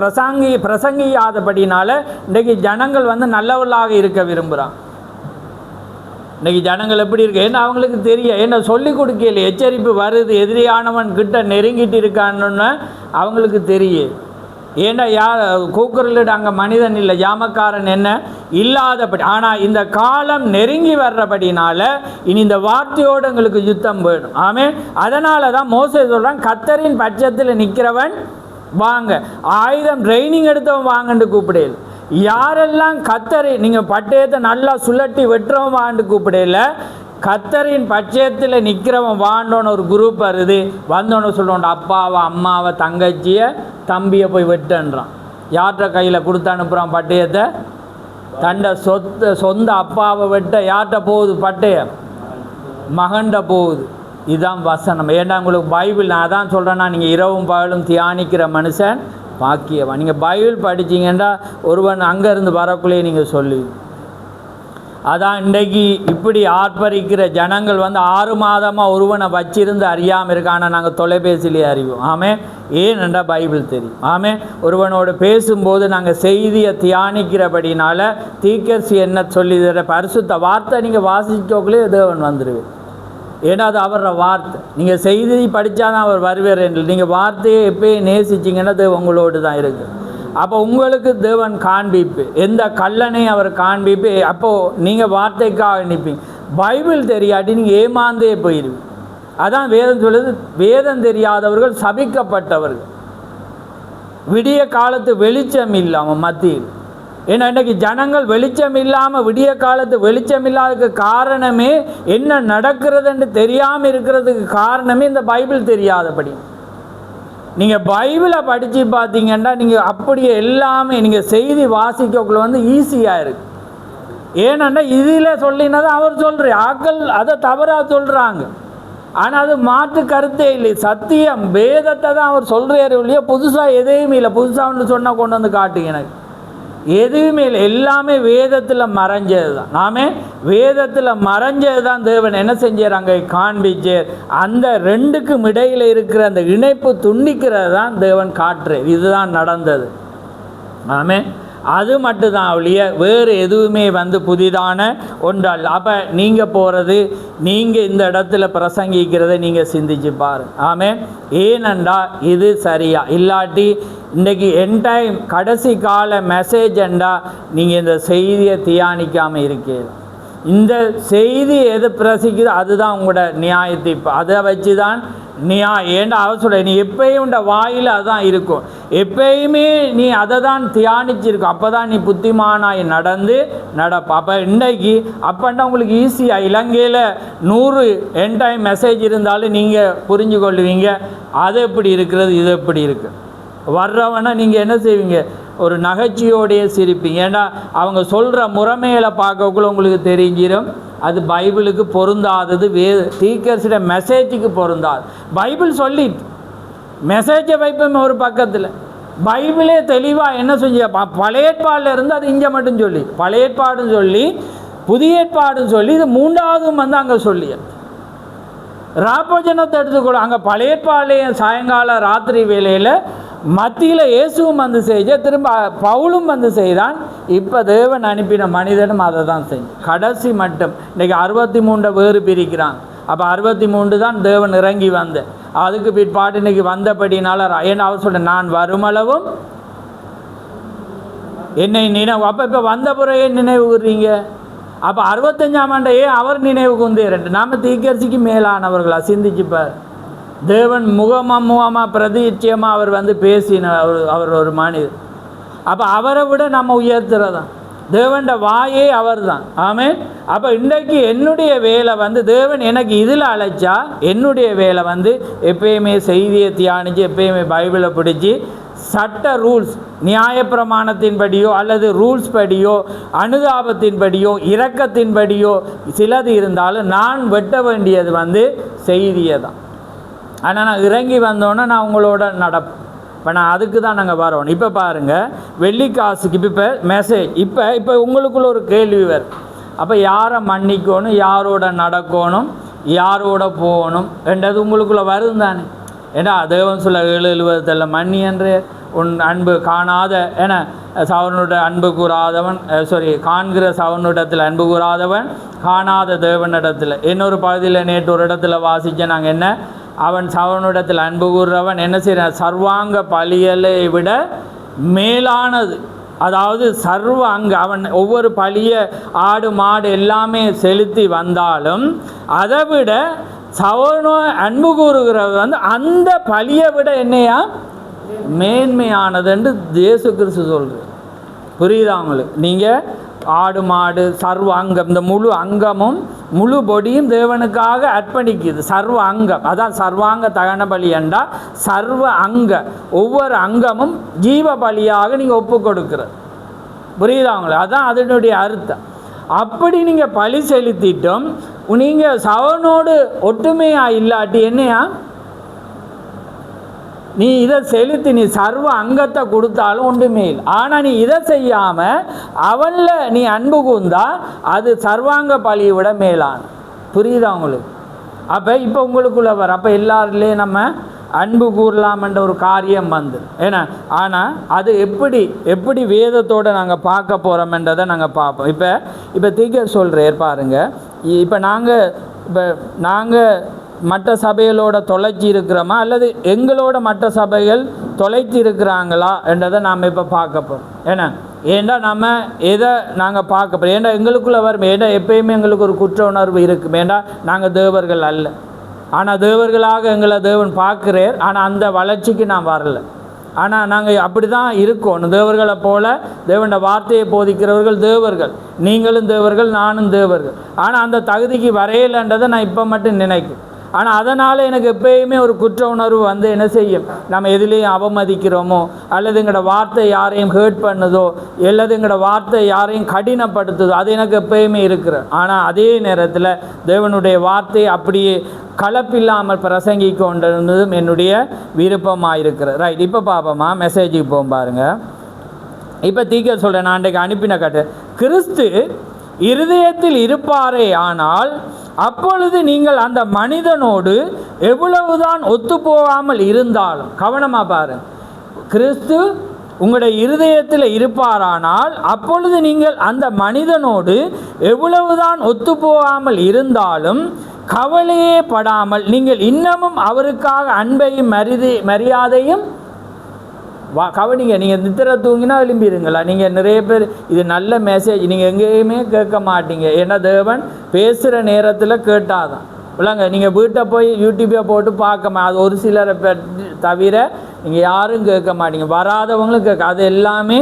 பிரசங்கியாதபடினால இன்றைக்கு ஜனங்கள் வந்து நல்லவர்களாக இருக்க விரும்புகிறான். இன்றைக்கி ஜனங்கள் எப்படி இருக்கு? ஏன்னா அவங்களுக்கு தெரியும், என்ன சொல்லி கொடுக்கல, எச்சரிப்பு வருது, எதிரியானவன் கிட்ட நெருங்கிட்டு இருக்கான்னு அவங்களுக்கு தெரியும். ஏன்னா கூக்குரலிட அங்கே மனிதன் இல்லை, ஜாமக்காரன் என்ன இல்லாதபடி. ஆனால் இந்த காலம் நெருங்கி வர்றபடினால இனி இந்த வார்த்தையோடு எங்களுக்கு யுத்தம் வேணும். ஆமென். அதனால தான் மோசே சொல்கிறான், கர்த்தரின் பட்சத்தில் நிற்கிறவன் வாங்க, ஆயுதம் ட்ரைனிங் எடுத்தவன் வாங்கன்னு கூப்பிடல. யாரெல்லாம் கர்த்தரை நீங்கள் பட்டயத்தை நல்லா சுழட்டி வெட்டுறவன் வான்னு கூப்பிடல, கர்த்தரின் பட்சத்தில் நிற்கிறவன் வாண்டோன்னு ஒரு குரூப் வருது. வந்தோன்னு சொல்லுவோம் அப்பாவை அம்மாவை தங்கச்சியை தம்பியை போய் வெட்டுன்றான். யார்கிட்ட கையில் கொடுத்து அனுப்புகிறான் பட்டயத்தை? தண்டை சொந்த அப்பாவை வெட்ட யார்கிட்ட போகுது பட்டயம்? மகன்கிட்ட போகுது. இதுதான் வசனம். ஏன்னா உங்களுக்கு பைபிள் நான் தான் சொல்கிறேன்னா நீங்கள் இரவும் பகலும் தியானிக்கிற மனுஷன் பாக்கியவன். நீங்கள் பைபிள் படிச்சிங்கன்னா ஒருவன் அங்கேருந்து வரக்குள்ளேயே நீங்கள் சொல்லி. அதான் இன்றைக்கு இப்படி ஆர்ப்பரிக்கிற ஜனங்கள் வந்து 6 மாதமாக ஒருவனை வச்சிருந்து அறியாமல் இருக்கான நாங்கள் தொலைபேசியிலே அறிவோம். ஆமே, ஏனென்றா பைபிள் தெரியும். ஆமே, ஒருவனோடு பேசும்போது நாங்கள் செய்தியை தியானிக்கிறபடினால தீர்க்கதரிசி என்ன சொல்லி பரிசுத்த வார்த்தை நீங்கள் வாசிக்கோக்குள்ளே தேவன் வந்துடுவேன். ஏன்னா அது அவரோட வார்த்தை. நீங்கள் செய்தி படித்தா தான் அவர் வருவார் என்று. நீங்கள் வார்த்தையை எப்போயும் நேசிச்சிங்கன்னா அது உங்களோடு தான் இருக்குது. அப்போ உங்களுக்கு தேவன் காண்பிப்பு, எந்த கல்லனை அவர் காண்பிப்பு. அப்போது நீங்கள் வார்த்தைக்காக நிற்பீங்க. பைபிள் தெரியாட்டி நீங்கள் ஏமாந்தே போயிடுவீங்க. அதான் வேதம் சொல்லுது, வேதம் தெரியாதவர்கள் சபிக்கப்பட்டவர்கள். விடிய காலத்து வெளிச்சம் இல்லாமல் மத்தியில். ஏன்னா இன்றைக்கி ஜனங்கள் வெளிச்சம் இல்லாமல், விடிய காலத்து வெளிச்சம் இல்லாததுக்கு காரணமே என்ன நடக்கிறதுன்னு தெரியாமல் இருக்கிறதுக்கு காரணமே இந்த பைபிள் தெரியாதபடி. நீங்கள் பைபிளை படித்து பார்த்தீங்கன்னா நீங்கள் அப்படியே எல்லாமே நீங்கள் செய்தி வாசிக்கக்குள்ள வந்து ஈஸியாக இருக்குது. ஏன்னா இதில் சொல்லினது அவர் சொல்கிற ஆக்கள் அதை தவறாக சொல்கிறாங்க. ஆனால் அது மாற்று கருத்தே இல்லை. சத்தியம் வேதத்தை தான் அவர் சொல்கிறாரு இல்லையா. புதுசாக எதையுமே இல்லை. புதுசாக ஒன்று சொன்னால் கொண்டு வந்து காட்டுங்க. எனக்கு எதுவுமே இல்லை. எல்லாமே வேதத்தில் மறைஞ்சது தான். நாமே வேதத்தில் மறைஞ்சது தான் தேவன் என்ன செஞ்சாங்க காண்பிச்சார். அந்த ரெண்டுக்கும் இடையில் இருக்கிற அந்த இணைப்பு துண்டிக்கிறது தான் தேவன் காட்டுறது. இதுதான் நடந்தது. ஆமே, அது மட்டும்தான் அவளிய வேறு எதுவுமே வந்து புதிதான ஒன்றால். அப்போ நீங்கள் போகிறது, நீங்கள் இந்த இடத்துல பிரசங்கிக்கிறத நீங்கள் சிந்திச்சு பாருங்க. ஆமே, ஏனென்றா இது சரியா இல்லாட்டி இன்றைக்கி என் டைம் கடைசி கால மெசேஜ்ண்டா நீங்கள் இந்த செய்தியை தியானிக்காமல் இருக்கீங்க. இந்த செய்தி எது பிரசிக்குதோ அதுதான் உங்களோட நியாயத்தை. அதை வச்சு தான் ஏன்டா அவர் சொல்ல, நீ எப்பயும் உண்ட வாயில் அதுதான் இருக்கும். எப்பயுமே நீ அதை தான் தியானிச்சிருக்கும். அப்போ தான் நீ புத்திமானாய் நடப்ப. அப்போ இன்றைக்கு அப்போண்டா உங்களுக்கு ஈஸியாக இலங்கையில் 100 என் டைம் மெசேஜ் இருந்தாலும் நீங்கள் புரிஞ்சு கொள்ளுவீங்க. அது எப்படி இருக்கிறது, இது எப்படி இருக்குது. வர்றவனை நீங்கள் என்ன செய்வீங்க, ஒரு நகைச்சியோடைய சிரிப்பீங்க. ஏன்னா அவங்க சொல்கிற முறைமைகளை பார்க்கக்குள்ள உங்களுக்கு தெரிஞ்சிடும் அது பைபிளுக்கு பொருந்தாதது, தீர்க்கதரிசியோட மெசேஜுக்கு பொருந்தாது. பைபிள் சொல்லிட்டு மெசேஜை வைப்போம் ஒரு பக்கத்தில். பைபிளே தெளிவாக என்ன செஞ்ச பழைய ஏற்பாடில் இருந்து அது இங்கே மட்டும் சொல்லி, பழைய ஏற்பாடுன்னு சொல்லி புதிய ஏற்பாடுன்னு சொல்லி இது 3ஆவதும் வந்து அங்கே சொல்லி ராப்போஜனத்தை எடுத்துக்கொள்ள. அங்கே பழைய ஏற்பாடுலேயும் சாயங்கால ராத்திரி வேளையில் மத்தியில் இயேசுவும் வந்து செய்ய, திரும்ப பவுலும் வந்து செய்தான். இப்போ தேவன் அனுப்பின மனிதனும் அதை தான் செய்யும். கடைசி மட்டும் இன்றைக்கி 63 வேறு பிரிக்கிறாங்க. அப்போ 63 தான் தேவன் இறங்கி வந்த. அதுக்கு பிற்பாடு இன்றைக்கி வந்தபடினால ஏன்னா அவர் சொல்ல, நான் வருமளவும் என்னை நினைவு. அப்போ இப்போ வந்த பிறகு நினைவு கூறுறீங்க. அப்போ 65ஆம் ஆண்டையே அவர் நினைவு கூர்ந்து நாம் தீர்க்கதரிசிக்கு மேலானவர்களா சிந்திச்சுப்பார். தேவன் முகமாக பிரதிச்சியமாக அவர் வந்து பேசின அவர் ஒரு மனிதர். அப்போ அவரை விட நம்ம உயர்த்துறதான். தேவன்ட வாயே அவர் தான். ஆமென். அப்போ இன்றைக்கு என்னுடைய வேலை வந்து தேவன் எனக்கு இதில் அழைச்சா என்னுடைய வேலை வந்து எப்பயுமே செய்தியை தியானித்து எப்பயுமே பைபிளை பிடிச்சி சட்ட ரூல்ஸ் நியாயப்பிரமாணத்தின்படியோ அல்லது ரூல்ஸ் படியோ அனுதாபத்தின்படியோ இரக்கத்தின்படியோ சிலது இருந்தாலும் நான் வெட்ட வேண்டியது வந்து செய்தியை தான். ஆனால் நான் இறங்கி வந்தோன்னே நான் உங்களோட நடப்பேன். இப்போ நான் அதுக்கு தான் நாங்கள் வரணும். இப்போ பாருங்கள், வெள்ளிக்காசுக்கு இப்போ மெசேஜ் இப்போ உங்களுக்குள்ள ஒரு கேள்வி வரும். அப்போ யாரை மன்னிக்கணும், யாரோட நடக்கணும், யாரோட போகணும் என்றது உங்களுக்குள்ளே வரும் தானே. ஏன்னா தேவன் சொல்ல 7:70 மன்னி என்று உன் அன்பு காணாத என சவனுடைய அன்பு கூறாதவன் காண்கிற சவனுடத்தில் அன்பு கூறாதவன் காணாத தேவனிடத்தில். இன்னொரு பகுதியில் நேற்று ஒரு இடத்துல வாசித்தேன் நாங்கள் என்ன, அவன் சவனுடத்தில் அன்பு கூறுறவன் என்ன செய்கிறான், சர்வாங்க பலியலை விட மேலானது. அதாவது சர்வ அங்க அவன் ஒவ்வொரு பலிய ஆடு மாடு எல்லாமே செலுத்தி வந்தாலும் அதை விட சவனோ அன்பு கூறுகிறது வந்து அந்த பலியை விட என்னையா மேன்மையானதுன்னு இயேசு கிறிஸ்து சொல்கிறார். புரியுதா உங்களுக்கு? நீங்கள் ஆடு மாடு சர்வ அங்கம், இந்த முழு அங்கமும் முழு பொடியும் தேவனுக்காக அர்ப்பணிக்குது. சர்வ அங்கம், அதான் சர்வாங்க தகன பலி என்றால் சர்வ அங்க ஒவ்வொரு அங்கமும் ஜீவ பலியாக நீங்கள் ஒப்பு கொடுக்குறது. புரியுதா உங்களுக்கு? அதான் அதனுடைய அர்த்தம். அப்படி நீங்கள் பலி செலுத்திட்டோம், நீங்கள் சவனோடு ஒற்றுமையாக இல்லாட்டி என்னையா நீ இதை செலுத்தி நீ சர்வ அங்கத்தை கொடுத்தாலும் ஒன்றுமே இல்லை. ஆனால் நீ இதை செய்யாமல் அவனில் நீ அன்பு கூர்ந்தா அது சர்வாங்க பலியை விட மேலான. புரியுதா உங்களுக்கு? அப்போ இப்போ உங்களுக்குள்ள வர அப்போ எல்லாருலேயும் நம்ம அன்பு கூறலாம்ன்ற ஒரு காரியம் வந்து ஏன்னா ஆனால் அது எப்படி வேதத்தோடு நாங்கள் பார்க்க போகிறோம்ன்றதை நாங்கள் பார்ப்போம். இப்போ தீக்கர் சொல்கிறேன் பாருங்கள். இப்போ நாங்கள் மற்ற சபைகளோட தொலைச்சி இருக்கிறோமா அல்லது எங்களோட மற்ற சபைகள் தொலைச்சி இருக்கிறாங்களா என்றதை நாம் இப்போ பார்க்க போகிறோம். ஏண்டா நம்ம எதை நாங்கள் பார்க்க போகிறோம்? ஏண்டா எங்களுக்குள்ளே வரும். ஏண்டா எப்பயுமே எங்களுக்கு ஒரு குற்ற உணர்வு இருக்கும். ஏண்டா நாங்கள் தேவர்கள் அல்ல. ஆனால் தேவர்களாக எங்களை தேவன் பார்க்குறார். ஆனால் அந்த வளர்ச்சிக்கு நான் வரல. ஆனால் நாங்கள் அப்படி தான் இருக்கணும். தேவர்களை போல தேவனோட வார்த்தையை போதிக்கிறவர்கள் தேவர்கள். நீங்களும் தேவர்கள், நானும் தேவர்கள். ஆனால் அந்த தகுதிக்கு வரையலைன்றதை நான் இப்போ மட்டும் நினைக்கிறேன். ஆனால் அதனால் எனக்கு எப்பயுமே ஒரு குற்ற உணர்வு வந்து என்ன செய்யும்? நம்ம எதுலேயும் அவமதிக்கிறோமோ அல்லது எங்களோட வார்த்தை யாரையும் ஹேர்ட் பண்ணுதோ அல்லது எங்களோட வார்த்தை யாரையும் கடினப்படுத்துதோ அது எனக்கு எப்பயுமே இருக்கிற. ஆனால் அதே நேரத்தில் தேவனுடைய வார்த்தை அப்படியே கலப்பில்லாமல் பிரசங்கிக்க கொண்டிருந்ததும் என்னுடைய விருப்பமாக இருக்கிறது. ரைட், இப்போ பார்ப்போமா மெசேஜுக்கு போகும் பாருங்கள். இப்போ தீக்க சொல்கிறேன். நான் அன்றைக்கு அனுப்பின கட்டு கிறிஸ்து இருதயத்தில் இருப்பாரே ஆனால் அப்பொழுது நீங்கள் அந்த மனிதனோடு எவ்வளவுதான் ஒத்து போகாமல் இருந்தாலும், கவனமாக பாருங்கள், கிறிஸ்து உங்களுடைய இருதயத்தில் இருப்பாரானால் அப்பொழுது நீங்கள் அந்த மனிதனோடு எவ்வளவுதான் ஒத்து போகாமல் இருந்தாலும் கவலையே படாமல் நீங்கள் இன்னமும் அவருக்காக அன்பையும் மரியாதையும் கவனிங்க. நீங்கள் நித்திர தூங்கினா எழும்பிடுங்களா? நீங்கள் நிறைய பேர் இது நல்ல மெசேஜ் நீங்கள் எங்கேயுமே கேட்க மாட்டீங்க. ஏன்னா தேவன் பேசுகிற நேரத்தில் கேட்டாதான் இல்லைங்க. நீங்கள் வீட்டை போய் யூடியூப்பை போட்டு பார்க்க அது ஒரு சிலரை தவிர நீங்கள் யாரும் கேட்க மாட்டீங்க. வராதவங்களும் கேட்க அது எல்லாமே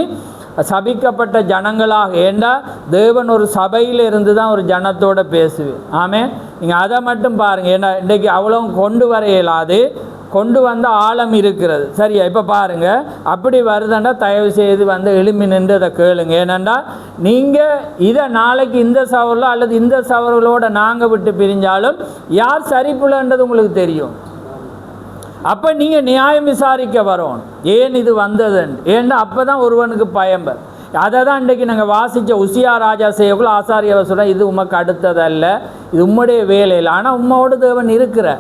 சபிக்கப்பட்ட ஜனங்களாக. ஏண்டா தேவன் ஒரு சபையில் இருந்து தான் ஒரு ஜனத்தோடு பேசுவேன். ஆமே, நீங்கள் அதை மட்டும் பாருங்கள். ஏன்னா இன்றைக்கி அவ்வளோ கொண்டு வர இயலாது, கொண்டு வந்த ஆழம் இருக்கிறது. சரியா? இப்போ பாருங்கள், அப்படி வருதுண்டா தயவு செய்து வந்து எழுப்பி நின்று அதை கேளுங்க. ஏனெண்டா நீங்கள் இதை நாளைக்கு இந்த சவரில் அல்லது இந்த சவர்களோடு நாங்கள் விட்டு பிரிஞ்சாலும் யார் சரிப்புலன்றது உங்களுக்கு தெரியும். அப்போ நீங்கள் நியாயம் விசாரிக்க வரணும், ஏன் இது வந்ததுன்னு. ஏன்னா அப்போ தான் ஒருவனுக்கு பயம்பர். அதை தான் இன்றைக்கி நாங்கள் வாசித்த உசியா ராஜா செய்யக்குள்ள ஆசாரியவை சொல்ல, இது உமக்கு அடுத்ததல்ல, இது உம்முடைய வேலையில். ஆனால் உம்மோடு தேவன் இருக்கிற,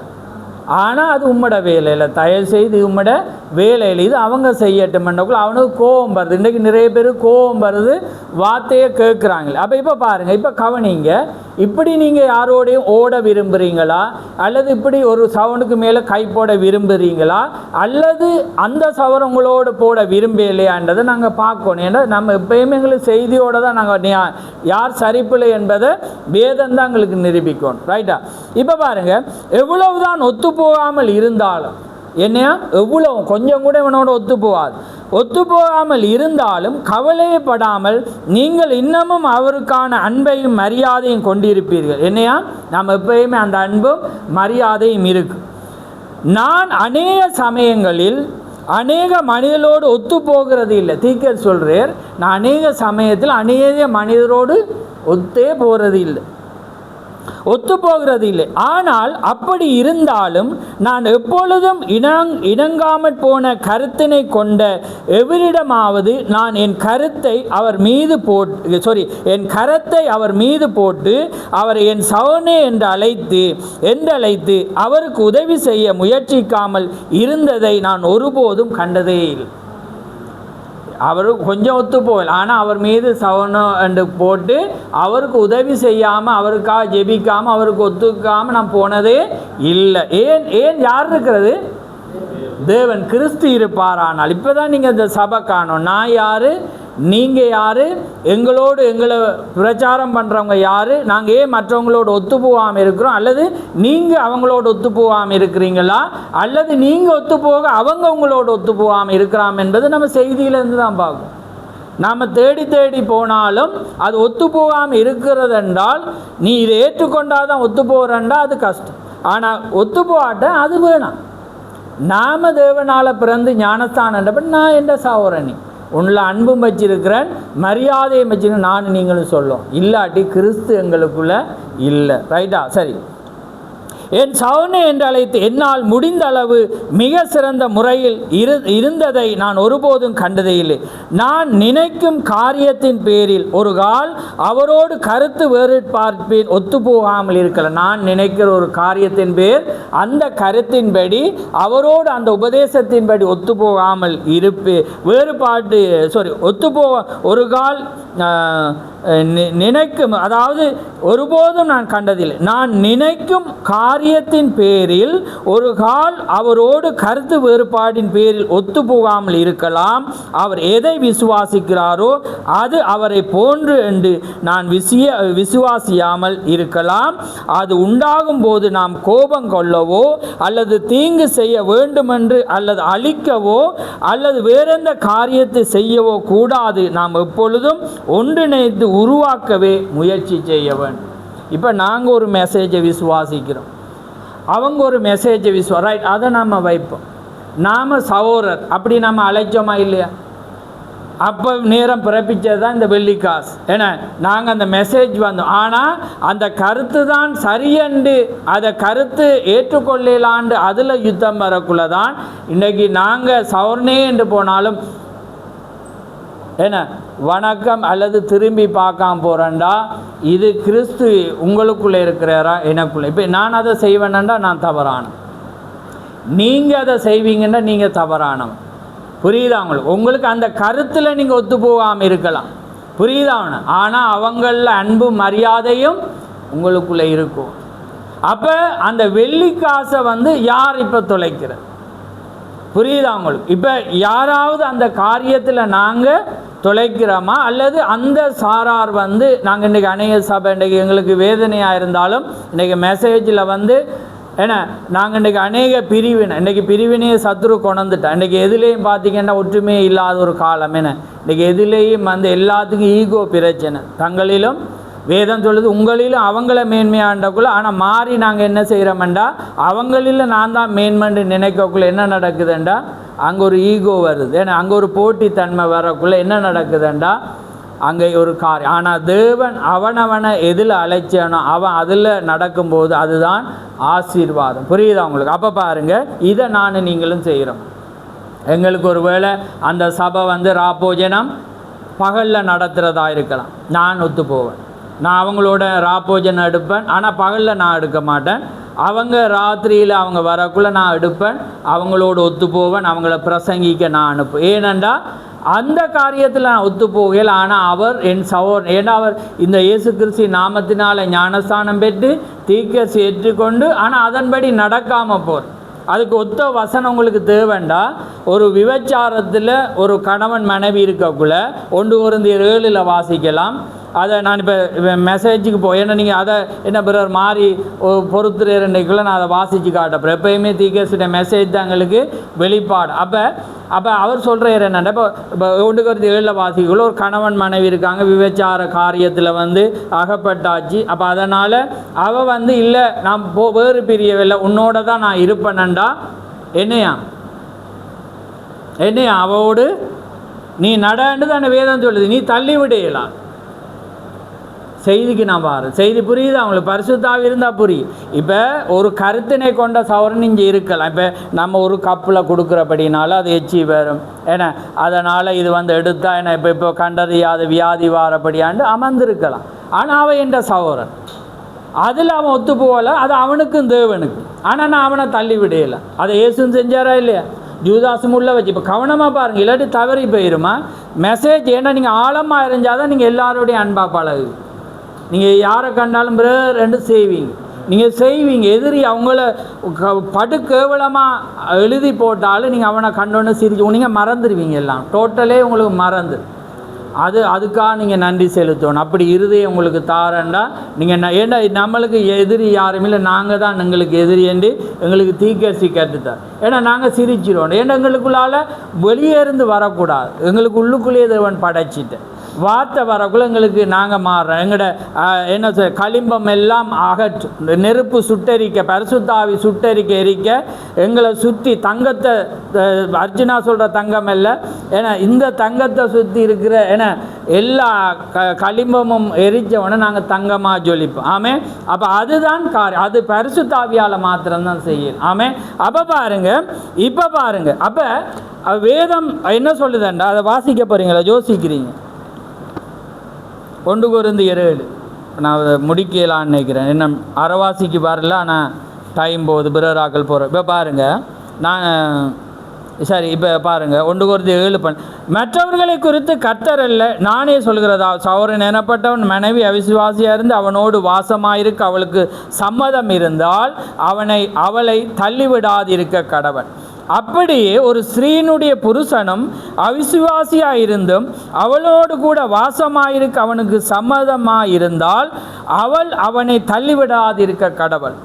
ஆனால் அது உம்மோட வேலையில், தயவு செய்து உம்மோட வேலையில் இது அவங்க செய்யட்டும்ன்றக்குள்ள அவனுக்கு கோபம் வருது. இன்றைக்கி நிறைய பேர் கோபம் வருது, வார்த்தையை கேட்குறாங்க. அப்போ இப்போ பாருங்கள், இப்போ கவனிங்க. இப்படி நீங்கள் யாரோடையும் ஓட விரும்புகிறீங்களா அல்லது இப்படி ஒரு சவனுக்கு மேலே கை போட விரும்புகிறீங்களா அல்லது அந்த சவரம் உங்களோடு போட விரும்பலையான்றதை நாங்கள் பார்க்கணும். ஏன்னா நம்ம எப்பயுமே எங்களுக்கு செய்தியோடு தான் நாங்கள் யார் சரிப்பில்லை என்பதை வேதம் தான் எங்களுக்கு நிரூபிக்கணும். ரைட்டா? இப்போ பாருங்கள், எவ்வளவுதான் ஒத்து போகாமல் இருந்தாலும் என்னையா எவ்வளோ கொஞ்சம் கூட இவனோட ஒத்து போகாமல் இருந்தாலும் கவலைப்படாமல் நீங்கள் இன்னமும் அவருக்கான அன்பையும் மரியாதையும் கொண்டிருப்பீர்கள். என்னையா நம்ம எப்பயுமே அந்த அன்பும் மரியாதையும் இருக்கு. நான் அநேக சமயங்களில் அநேக மனிதரோடு ஒத்து போகிறது இல்லை. தீக்கர் சொல்கிறார், நான் அநேக சமயத்தில் அநேக மனிதரோடு ஒத்தே போகிறது இல்லை, ஒத்து போகிறது இல்லை. ஆனால் அப்படி இருந்தாலும் நான் எப்பொழுதும் இணங்காமற் போன கருத்தினை கொண்ட எவரிடமாவது நான் என் கரத்தை அவர் மீது போட்டு அவரை என் சவனே என்று அழைத்து அவருக்கு உதவி செய்ய முயற்சிக்காமல் இருந்ததை நான் ஒருபோதும் கண்டதே இல்லை. அவர் கொஞ்சம் ஒத்து போகல, ஆனால் அவர் மீது சவனம் என்று போட்டு அவருக்கு உதவி செய்யாமல் அவருக்காக ஜெபிக்காமல் அவருக்கு ஒத்துக்காமல் நான் போனதே இல்லை. ஏன் யார் இருக்கிறது? தேவன் கிறிஸ்து இருப்பாரானால். இப்போ தான் நீங்கள் இந்த சபை காணும். நான் யார், நீங்கள் யார், எங்களை பிரச்சாரம் பண்ணுறவங்க யார், நாங்கள் ஏன் மற்றவங்களோட ஒத்து போகாமல் இருக்கிறோம், அல்லது நீங்கள் அவங்களோட ஒத்து போகாமல் இருக்கிறீங்களா அல்லது நீங்கள் ஒத்து போக அவங்க உங்களோட ஒத்து போகாமல் இருக்கிறாம் என்பது நம்ம செய்தியிலேருந்து தான் பார்க்கணும். நாம் தேடி போனாலும் அது ஒத்து போகாமல் இருக்கிறது என்றால் நீ இதை ஏற்றுக்கொண்டால் தான் ஒத்து போகிறேன்டா அது கஷ்டம். ஆனால் ஒத்து போகாட்ட அது வேணாம். நாம தேவனால் பிறந்து ஞானஸ்தானன்றப்ப நான் என்ற சகோதரனி உன்னில் அன்பும் வச்சிருக்கிறேன், மரியாதையும் வச்சுன்னு நான் நீங்களும் சொல்லும். இல்லாட்டி கிறிஸ்து எங்களுக்குள்ள இல்லை. ரைட்டா? சரி, என் சௌனே என்று அழைத்து என்னால் முடிந்த அளவு மிக சிறந்த முறையில் இருந்ததை நான் ஒருபோதும் கண்டதே இல்லை. நான் நினைக்கும் காரியத்தின் பேரில் ஒரு கால் அவரோடு கருத்து வேறுபார்ப்பின் ஒத்துப்போகாமல் இருக்கலாம். நான் நினைக்கிற ஒரு காரியத்தின் பேர் அந்த கருத்தின்படி அவரோடு அந்த உபதேசத்தின்படி ஒத்துப்போகாமல் ஒரு கால் நினைக்கும், அதாவது ஒருபோதும் நான் கண்டதில்லை. நான் நினைக்கும் காரியத்தின் பேரில் ஒரு கால் அவரோடு கருத்து வேறுபாடின் பேரில் ஒத்துப்போகாமல் இருக்கலாம். அவர் எதை விசுவாசிக்கிறாரோ அது அவரை போன்று என்று நான் விசுவாசியாமல் இருக்கலாம். அது உண்டாகும் போது நாம் கோபம் கொள்ளவோ அல்லது தீங்கு செய்ய வேண்டுமென்று அல்லது அழிக்கவோ அல்லது வேறெந்த காரியத்தை செய்யவோ கூடாது. நாம் எப்பொழுதும் ஒன்றிணைந்து உருவாக்கவே முயற்சி செய்ய வேண்டும். இப்போ நாங்கள் ஒரு மெசேஜை விசுவாசிக்கிறோம், அவங்க ஒரு மெசேஜை ரைட், அதை நம்ம வைப்போம். நாம் சகோதரர் அப்படி நம்ம அழைச்சோமா இல்லையா? அப்போ நேரம் பிறப்பிச்சது தான் இந்த வெள்ளிக்காசு. ஏன்னா நாங்கள் அந்த மெசேஜ் வந்தோம், ஆனால் அந்த கருத்து தான் சரியண்டு அதை கருத்து ஏற்றுக்கொள்ளலாண்டு அதில் யுத்தம் வரக்குள்ள தான் இன்றைக்கி நாங்கள் சவர்னே என்று போனாலும் என்ன வணக்கம் அல்லது திரும்பி பார்க்காம போகிறேன்டா, இது கிறிஸ்து உங்களுக்குள்ளே இருக்கிறாரா எனக்குள்ளே. இப்போ நான் அதை செய்வேன்டா நான் தவறான, நீங்கள் அதை செய்வீங்கன்னா நீங்கள் தவறானவன். புரியுதா உங்களுக்கு அந்த கருத்தில் நீங்கள் ஒத்து போகாமல் இருக்கலாம், புரியுதாவன, ஆனால் அவங்களில் அன்பு மரியாதையும் உங்களுக்குள்ளே இருக்கும். அப்போ அந்த வெள்ளிக்காசை யார் இப்போ தொலைக்கிறது? புரியுதா உங்களுக்கு? இப்போ யாராவது அந்த காரியத்தில் நாங்கள் தொலைக்கிறோமா அல்லது அந்த சாரார் நாங்கள் இன்றைக்கி அநேக சபை இன்றைக்கி எங்களுக்கு வேதனையாக இருந்தாலும் இன்றைக்கி மெசேஜில் ஏன்னா நாங்கள் இன்றைக்கி அநேக பிரிவினை, இன்றைக்கி பிரிவினையை சத்துரு கொண்டுட்டேன். இன்றைக்கி எதுலேயும் பார்த்திங்கன்னா ஒற்றுமையே இல்லாத ஒரு காலம். என்ன இன்றைக்கி எதுலேயும் எல்லாத்துக்கும் ஈகோ பிரச்சனை. தங்களிலும் வேதம் சொல்லுது உங்களிலும் அவங்கள மேன்மையாண்டக்குள்ள, ஆனால் மாறி நாங்கள் என்ன செய்கிறோம்டா அவங்களில் நான் தான் மேன்மண்டு நினைக்கக்குள்ள என்ன நடக்குதுண்டா அங்கே ஒரு ஈகோ வருது. ஏன்னா அங்கே ஒரு போட்டித்தன்மை வரக்குள்ள என்ன நடக்குதுண்டா அங்கே ஒரு காரியம். ஆனால் தேவன் அவனவனை எதில் அழைச்சானோ அவன் அதில் நடக்கும்போது அதுதான் ஆசீர்வாதம். புரியுதா உங்களுக்கு? அப்போ பாருங்கள், இதை நான் நீங்களும் செய்கிறோம். எங்களுக்கு ஒரு வேளை அந்த சபை ராப்போஜனம் பகலில் நடத்துகிறதா இருக்கலாம், நான் ஒத்து போவேன். நான் அவங்களோட ராப்போஜனம் எடுப்பேன், ஆனால் பகலில் நான் எடுக்க மாட்டேன். அவங்க ராத்திரியில் அவங்க வரக்குள்ளே நான் எடுப்பேன், அவங்களோட ஒத்து போவேன், அவங்கள பிரசங்கிக்க நான் அனுப்புவேன். ஏனெண்டா அந்த காரியத்தில் நான் ஒத்து போகல. ஆனால் அவர் என் சகோதரன், ஏன்னா அவர் இந்த இயேசு கிறிஸ்து நாமத்தினால் ஞானஸ்தானம் பெற்று தீர்க்கதரிசி ஏற்றுக்கொண்டு ஆனால் அதன்படி நடக்காமல் போகிற அதுக்கு ஒத்த வசனம் உங்களுக்கு தேவைண்டா. ஒரு விபச்சாரத்தில் ஒரு கணவன் மனைவி இருக்கக்குள்ள 1 Corinthians 7 வாசிக்கலாம். அதை நான் இப்போ மெசேஜுக்கு ஏன்னா நீங்கள் அதை என்ன பிறர் மாறி பொறுத்துறேன்னைக்குள்ளே நான் அதை வாசித்து காட்டப்போ எப்போயுமே தீர்க்கதரிசியோட மெசேஜ் தான் எங்களுக்கு வெளிப்பாடு. அப்போ அவர் சொல்கிறார் என்னென்னா, இப்போ 1 Corinthians 7 வாசிக்குள்ள ஒரு கணவன் மனைவி இருக்காங்க, விபச்சார காரியத்தில் அகப்பட்டாச்சு. அப்போ அதனால் அவள் இல்லை நான் வேறு பிரியவில்லை, உன்னோட தான் நான் இருப்பேனண்டா. என்னையா அவளோடு நீ நடன்னு தானே வேதம் சொல்லுது, நீ தள்ளி விடையலாம். செய்திக்கு நான் பாரு, செய்தி புரியுது அவங்களுக்கு, பரிசுத்தாவி இருந்தால் புரியும். இப்போ ஒரு கருத்தினை கொண்ட சவரன் இங்கே இருக்கலாம். இப்போ நம்ம ஒரு கப்பில் கொடுக்குறபடினால அது எச்சி வரும். ஏன்னா அதனால் இது எடுத்தா என்ன இப்போ கண்டறியாத வியாதி வாரப்படியாண்டு அமர்ந்திருக்கலாம். ஆனால் அவன் என்ற சகோதரன் அதில் அவன் ஒத்து போகலை, அது அவனுக்கும் தேவனுக்கு. ஆனால் நான் அவனை தள்ளி விடையலை. அதை இயேசுன்னு செஞ்சாரா இல்லையா? ஜூதாசும் உள்ள வச்சு. இப்போ கவனமாக பாருங்கள், இல்லாட்டி தவறி போயிருமா மெசேஜ். ஏன்னா நீங்கள் ஆழமாக இருந்தால் தான் நீங்கள் எல்லாரோடையும் அன்பாக பழகு. நீங்கள் யாரை கண்டாலும் பிரதர் என்று செய்வீங்க, நீங்கள் செய்வீங்க. எதிரி அவங்கள படுகேவலமாக எழுதி போட்டாலும் நீங்கள் அவனை கண்டோன்னு சிரிச்சு நீங்கள் மறந்துடுவீங்க. எல்லாம் டோட்டலே உங்களுக்கு மறந்து அதுக்காக நீங்கள் நன்றி செலுத்தணும். அப்படி இருதயம் உங்களுக்கு தாரண்டா நீங்கள் ஏன்னா நம்மளுக்கு எதிரி யாரும் இல்லை, நாங்கள் தான் எங்களுக்கு எதிரி என்று எங்களுக்கு தீர்க்கதரிசி கற்றுத்தார். ஏன்னா நாங்கள் சிரிச்சிடுவோம். ஏன்னா எங்களுக்குள்ளால் வெளியே இருந்து வரக்கூடாது, எங்களுக்கு உள்ளுக்குள்ளேயே தேவன் படைச்சிட்டேன். வார்த்தை வரக்குள்ள எங்களுக்கு நாங்கள் மாறுறோம். எங்களோட என்ன சொல் களிம்பம் எல்லாம் நெருப்பு சுட்டரிக்க பரிசுத்தாவி சுட்டரிக்க எரிக்க எங்களை சுற்றி தங்கத்தை அர்ஜுனா சொல்கிற தங்கம் இல்லை, ஏன்னா இந்த தங்கத்தை சுற்றி இருக்கிற ஏன்னா எல்லா களிம்பமும் எரித்தவொடனே நாங்கள் தங்கமாக ஜொலிப்போம். ஆமே. அப்போ அதுதான் காரியம், அது பரிசுத்தாவியால் மாத்திரம்தான் செய்யும். ஆமே. அப்போ பாருங்க, இப்போ பாருங்க, அப்போ வேதம் என்ன சொல்லுதுண்டா அதை வாசிக்க போகிறீங்களா? யோசிக்கிறீங்க. 1 Corinthians 7 நான் அதை முடிக்கலான்னு நினைக்கிறேன். என்ன அரைவாசிக்கு வரல, ஆனால் டைம் போகுது, பிறராக்கள் போகிறோம். இப்போ பாருங்கள், நான் சரி இப்போ பாருங்கள் 1 Corinthians 7 மற்றவர்களை குறித்து கர்த்தர் அல்ல நானே சொல்கிறதா, சௌரன் எனப்பட்டவன் மனைவி அவிசுவாசியாக இருந்து அவனோடு வாசமாயிருக்க அவளுக்கு சம்மதம் இருந்தால் அவளை தள்ளிவிடாதிருக்க கடவன். அப்படியே ஒரு ஸ்திரீனுடைய புருஷனும் அவிசுவாசியாயிருந்தும் அவளோடு கூட வாசமாயிருக்க அவனுக்கு சம்மதமாயிருந்தால் அவனை தள்ளிவிடாதிருக்க கடவள்.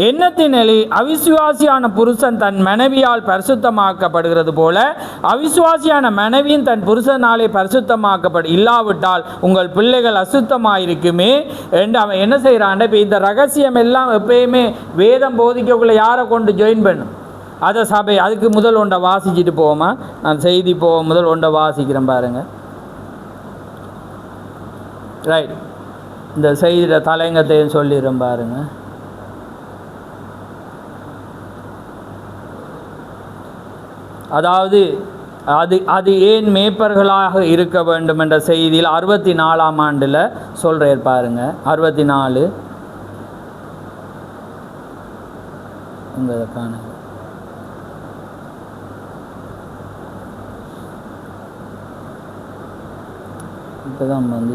எண்ணத்தினிலே அவிசுவாசியான புருஷன் தன் மனைவியால் பரிசுத்தமாக்கப்படுகிறது போல அவிசுவாசியான மனைவியும் தன் புருஷனாலே இல்லாவிட்டால் உங்கள் பிள்ளைகள் அசுத்தமாயிருக்குமே என்று அவன் என்ன செய்கிறான். இப்போ இந்த ரகசியம் எல்லாம் எப்பயுமே வேதம் போதிக்கக்குள்ள யாரை கொண்டு ஜாயின் பண்ணும்? அதை சபை. அதுக்கு முதல் ஒன்றை வாசிச்சுட்டு போவோமா? நான் செய்தி போவோம், முதல் ஒன்றை வாசிக்கிறேன் பாருங்கள். ரைட், இந்த செய்தியோட தலைங்கத்தையும் சொல்லிடுறேன் பாருங்க. அதாவது அது ஏன் மேய்ப்பர்களாக இருக்க வேண்டும் என்ற செய்தியில் 64ஆம் ஆண்டில் சொல்கிறார் பாருங்க. 64 உங்களை காண இப்போ தான் வந்து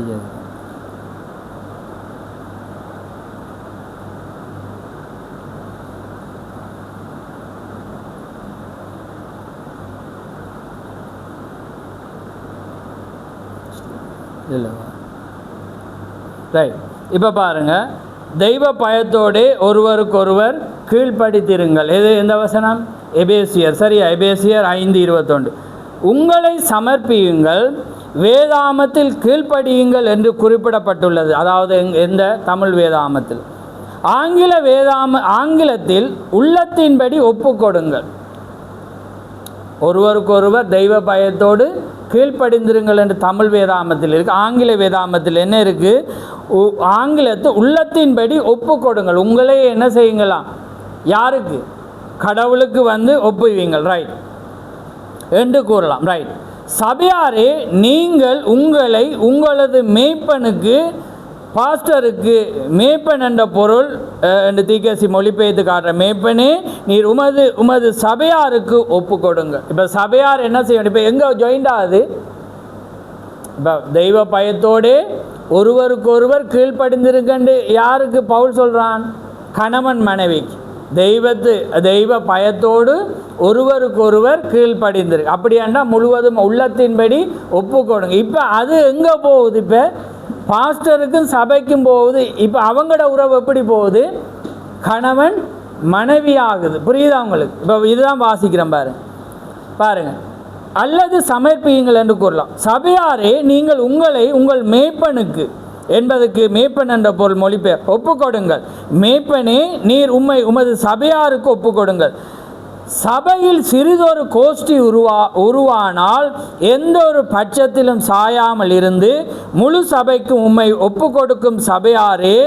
இல்லை ரைட். இப்போ பாருங்கள், தெய்வ பயத்தோடு ஒருவருக்கொருவர் கீழ்ப்படித்திருங்கள். எது எந்த வசனம்? எபேசியர். சரியா, எபேசியர் 5:21. உங்களை சமர்ப்பியுங்கள், வேதாமத்தில் கீழ்ப்படியுங்கள் என்று குறிப்பிடப்பட்டுள்ளது. அதாவது எந்த தமிழ் வேதாமத்தில். ஆங்கிலத்தில் உள்ளத்தின்படி ஒப்புக்கொடுங்கள். ஒருவருக்கொருவர் தெய்வ பயத்தோடு கீழ்ப்படிந்திருங்கள் என்று தமிழ் வேதாமத்தில் இருக்குது. ஆங்கில வேதாமத்தில் என்ன இருக்குது? ஆங்கிலத்தில் உள்ளத்தின்படி ஒப்புக்கொடுங்கள். உங்களே என்ன செய்யுங்களாம்? யாருக்கு? கடவுளுக்கு ஒப்புவீங்கள். ரைட் என்று கூறலாம். ரைட். சபையாரே, நீங்கள் உங்களை உங்களது மேய்ப்பனுக்கு, பாஸ்டருக்கு, மேய்ப்பன் என்ற பொருள் என்று தீக்கசி மொழிபெயர்த்து காட்டுற மேய்ப்பனே நீர் உமது சபையாருக்கு ஒப்பு கொடுங்க. இப்போ சபையார் என்ன செய்யணும்? இப்போ எங்கே ஜாயிண்ட் ஆகுது? இப்போ தெய்வ பயத்தோடு ஒருவருக்கொருவர் கீழ்ப்படிந்திருக்கண்டு யாருக்கு பவுல் சொல்கிறான்? கணவன் மனைவிக்கு. தெய்வ பயத்தோடு ஒருவருக்கொருவர் கீழ்ப்படிந்திருக்கு. அப்படியாண்டா முழுவதும் உள்ளத்தின்படி ஒப்பு கொடுங்க. இப்போ அது எங்கே போகுது? இப்போ பாஸ்டருக்கும் சபைக்கும் போகுது. இப்போ அவங்களோட உறவு எப்படி போகுது? கணவன் மனைவி ஆகுது. புரியுதா உங்களுக்கு? இப்போ இதுதான் வாசிக்கிறேன் பாருங்க. அல்லது சமர்ப்பியுங்கள் என்று கூறலாம். சபையாரே, நீங்கள் உங்கள் மேய்ப்பனுக்கு என்பதற்கு மேய்ப்பன் என்ற பொருள் மொழிபெயர் ஒப்புக்கொடுங்கள். மேய்ப்பனே நீர் உமது சபையாருக்கு ஒப்புக்கொடுங்கள். சபையில் சிறிதொரு கோஷ்டி உருவானால் எந்த ஒரு பட்சத்திலும் சாயாமல் இருந்து முழு சபைக்கும் உம்மை ஒப்பு கொடுக்கும் சபையாரே,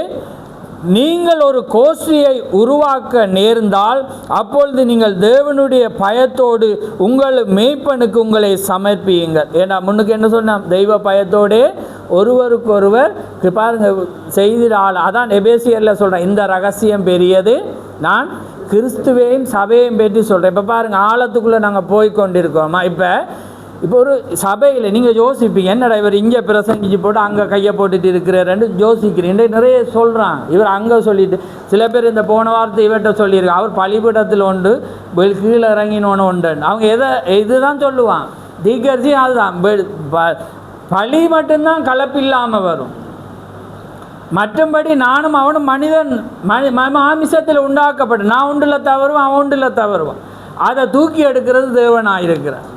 நீங்கள் ஒரு கோஷ்டியை உருவாக்க நேர்ந்தால் அப்பொழுது நீங்கள் தேவனுடைய பயத்தோடு உங்கள் மேய்ப்பனுக்கு உங்களை சமர்ப்பியுங்கள். ஏன்னா முன்னுக்கு என்ன சொன்ன? தெய்வ பயத்தோடே ஒருவருக்கொருவர் பாருங்க செய்திடால். அதான் எபேசியரில் சொல்கிறேன், இந்த ரகசியம் பெரியது, நான் கிறிஸ்துவையும் சபையையும் பற்றி சொல்கிறேன். இப்போ பாருங்கள், ஆழத்துக்குள்ளே நாங்கள் போய் கொண்டிருக்கோமா? இப்போ ஒரு சபையில் நீங்கள் யோசிப்பீங்க, என்னடா இவர் இங்கே பிரசங்கிச்சு போட்டு அங்கே கையை போட்டுட்டு இருக்கிறாருன்னு யோசிக்கிறீங்க. நிறைய சொல்கிறான் இவர் அங்கே சொல்லிட்டு. சில பேர் இந்த போன வாரத்தை இவர்கிட்ட சொல்லியிருக்காங்க, அவர் பலிபீடத்தில் உண்டு, கீழே இறங்கினோன்னு உண்டு. அவங்க இதுதான் சொல்லுவான், தீக்கரிசி அதுதான். பலி மட்டும்தான் கலப்பில்லாமல் வரும். மற்றபடி நானும் அவனும் மனிதன் மாமிசத்தில் உண்டாக்கப்பட்டு நான் உண்டில் தவறுவான், அவன் உண்டில் தவறுவான். அதை தூக்கி எடுக்கிறது தேவனாக இருக்கிறார்.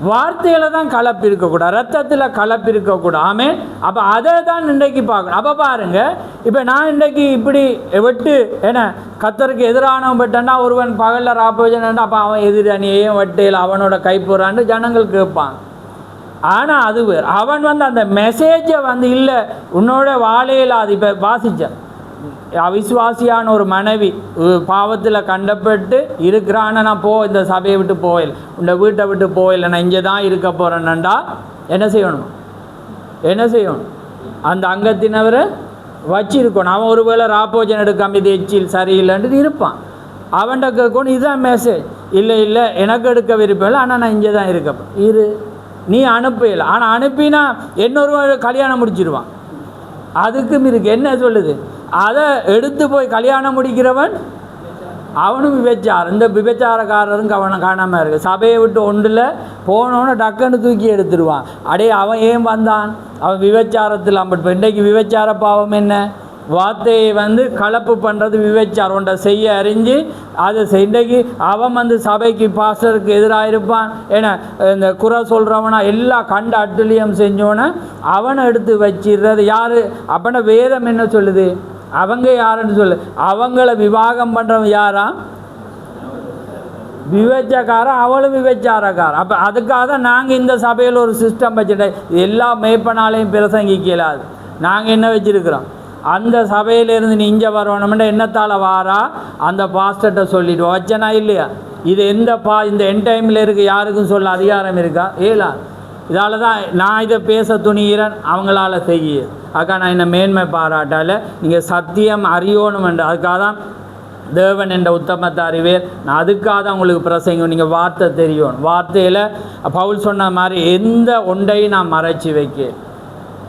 வார்த்தையில் தான் கலப்பு இருக்கக்கூடாது, ரத்தத்தில் கலப்பு இருக்கக்கூடாது. ஆமென். அப்போ அதை தான் இன்றைக்கு பார்க்கணும். அப்போ பாருங்கள், இப்போ நான் இன்றைக்கு இப்படி வெட்டு என்ன கத்தருக்கு எதிரானவன் வெட்டன்னா ஒருவன் பகலில் ராப்போஜனா அப்போ அவன் எதிரணியையும் வெட்டையில் அவனோட கை போகிறான்னு ஜனங்கள் கேட்பான். ஆனால் அது அவன் வந்து அந்த மெசேஜை வந்து இல்லை உன்னோட வாழையில் அது இப்போ வாசித்தான். அவிசுவாசியான ஒரு மனைவி பாவத்தில் கண்டப்பட்டு இருக்கிறான்னு நான் இந்த சபையை விட்டு போயில இந்த வீட்டை விட்டு போயில நான் இங்கே தான் இருக்க போகிறேன்னுண்டா என்ன செய்யணும்? அந்த அங்கத்தினவரை வச்சிருக்கணும். அவன் ஒருவேளை ராப்போஜன் எடுக்காம இது எச்சில் சரியில்லைன்ட்டு இருப்பான். அவன்கிட்ட கேட்கணும், இதுதான் மெசேஜ். இல்லை எனக்கு எடுக்க விருப்பம் இல்லை, ஆனால் நான் இங்கே தான் இருக்க நீ அனுப்பல. ஆனால் அனுப்பினா இன்னொரு கல்யாணம் முடிச்சிடுவான். அதுக்கும் இருக்கு. என்ன சொல்லுது? அதை எடுத்து போய் கல்யாணம் முடிக்கிறவன் அவனும் விபச்சாரம். இந்த விபச்சாரக்காரரும் காணாமல் இருக்குது. சபையை விட்டு ஒன்றில் போனோன்னு டக்குன்னு தூக்கி எடுத்துருவான். அவன் ஏன் வந்தான்? அவன் விபச்சாரத்தில் அம்பட்டு. இன்றைக்கு விபச்சார பாவம் என்ன? வார்த்தையை வந்து கலப்பு பண்ணுறது விபச்சாரம். ஒன்றை செய்ய அறிஞ்சு அதை இன்றைக்கு அவன் வந்து சபைக்கு பாஸ்டருக்கு எதிராக இருப்பான். ஏன்னா இந்த குறை சொல்கிறவனா எல்லா கண்ட அட்டுலியம் செஞ்சோன்னே அவனை எடுத்து வச்சிடுறது யார்? அப்படின்னா வேதம் என்ன சொல்லுது? அவங்க யாருன்னு சொல்லு. அவங்கள விவாகம் பண்ணுறவன் யாரா? விபச்சாரக்காரன், அவளும் விபச்சாரக்காரன். அப்போ அதுக்காக தான் நாங்கள் இந்த சபையில் ஒரு சிஸ்டம் வச்சுட்டேன். எல்லா மேய்ப்பனாலையும் பிரசங்கிக்கலாது. நாங்கள் என்ன வச்சுருக்கிறோம்? அந்த சபையிலேருந்து நீ இங்கே வரணும்னா என்னத்தால் வாரா அந்த பாஸ்டர்கிட்ட சொல்லிவிட்டு வச்சனா இல்லையா? இது இந்த என் டைமில் இருக்குது. யாருக்கும் சொல்ல அதிகாரம் இருக்கா? ஏலா. இதால் தான் நான் இதை பேச துணிகிறேன், அவங்களால செய்ய. அக்கா நான் என்ன மேன்மை பாராட்டால் நீங்கள் சத்தியம் அறியணும் என்று அதுக்காக தான் தேவன் என்ற உத்தமத்தை அறிவேர். நான் அதுக்காக தான் உங்களுக்கு பிரசங்கம். நீங்கள் வார்த்தை தெரியும். வார்த்தையில் பவுல் சொன்ன மாதிரி எந்த ஒன்றையும் நான் மறைச்சி வைக்க.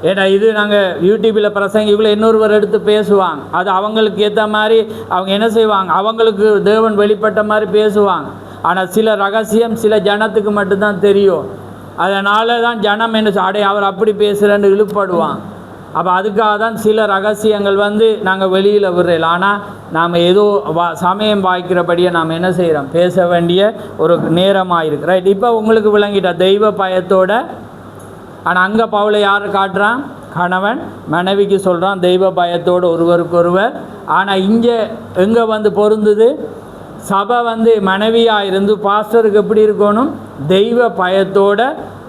ஏன்னா இது நாங்கள் யூடியூப்பில் பிரசங்கிக்குள்ளே இன்னொருவர் எடுத்து பேசுவாங்க. அது அவங்களுக்கு ஏற்ற மாதிரி அவங்க என்ன செய்வாங்க? அவங்களுக்கு தேவன் வெளிப்பட்ட மாதிரி பேசுவாங்க. ஆனால் சில ரகசியம் சில ஜனத்துக்கு மட்டும்தான் தெரியும். அதனால தான் ஜனம் என்ன அவர் அப்படி பேசுகிறேன்னு இழுப்படுவான். அப்போ அதுக்காக தான் சில ரகசியங்கள் வந்து நாங்கள் வெளியில் விடுறோம். ஆனால் நாம் ஏதோ சமயம் வாய்க்கிறபடியே நாம் என்ன செய்கிறோம்? பேச வேண்டிய ஒரு நேரமாக இருக்குது. ரைட். இப்போ உங்களுக்கு விளங்கிட்டா தெய்வ பயத்தோட. ஆனால் அங்கே பவுலை யார் காட்டுறான்? கணவன் மனைவிக்கு சொல்கிறான் தெய்வ பயத்தோடு ஒருவருக்கொருவர். ஆனால் இங்கே எங்கே வந்து பொருந்துது? சபை வந்து மனைவியாக இருந்து பாஸ்டருக்கு எப்படி இருக்கணும்? தெய்வ பயத்தோட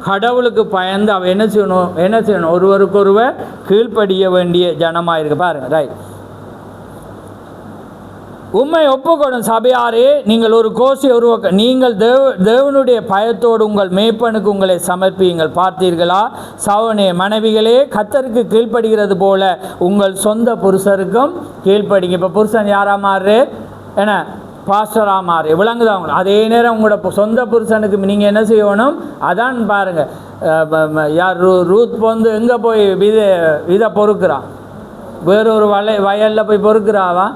கடவுளுக்கு பயந்து அவன் என்ன செய்யணும்? ஒருவருக்கொருவர் கீழ்ப்படிய வேண்டிய ஜனமாக இருக்கு. பாருங்கள். ரைட். உண்மை ஒப்புக்கொடும் சபையாரே, நீங்கள் ஒரு கோஷை உருவாக்க நீங்கள் தேவனுடைய பயத்தோடு உங்கள் மேய்ப்பனுக்கு உங்களை சமர்ப்பியுங்கள். பார்த்தீர்களா? சவனே மனைவிகளே, கர்த்தருக்கு கீழ்ப்படுகிறது போல உங்கள் சொந்த புருஷருக்கும் கீழ்ப்படிங்க. இப்போ புருஷன் யாரா மாறு? என்ன? பாஸ்டராக மாறு. விளங்குதா அவங்க? அதே நேரம் உங்களோட சொந்த புருஷனுக்கு நீங்கள் என்ன செய்யணும்? அதான் பாருங்கள். யார் ரூத் வந்து எங்கே போய் இதை பொறுக்கிறான்? வேறொரு வயலில் போய் பொறுக்கிறாவா?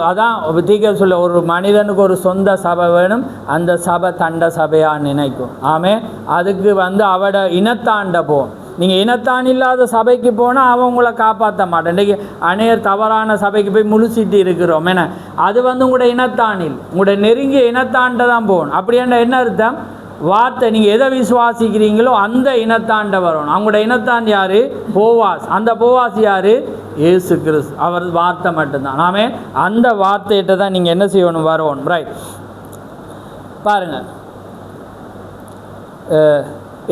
அதான் தீக்க சொல்ல ஒரு மனிதனுக்கு ஒரு சொந்த சபை வேணும். அந்த சபை தண்ட சபையாக நினைக்கும். ஆமே. அதுக்கு வந்து அவட இனத்தாண்ட போகும். நீங்கள் இனத்தான் இல்லாத சபைக்கு போனால் அவன் உங்களை காப்பாற்ற மாட்டேன். இன்றைக்கி அநேகர் தவறான சபைக்கு போய் முழுசிட்டு இருக்கிறோம். ஏன்னா அது வந்து உங்களோட இனத்தானில் உங்களோட நெருங்கிய இனத்தாண்ட தான் போகணும். அப்படின்னா என்ன அர்த்தம்? வார்த்தை நீங்கள் எதை விசுவாசிக்கிறீங்களோ அந்த இனத்தாண்ட வரணும். அவங்களோட இனத்தான் யார்? போவாஸ். அந்த போவாஸ் யார்? இயேசு கிறிஸ்து. அவர் வார்த்தை மட்டும்தான். நாமே அந்த வார்த்தையிட்ட தான் நீங்கள் என்ன செய்யணும்? வரணும். ரைட். பாருங்கள்,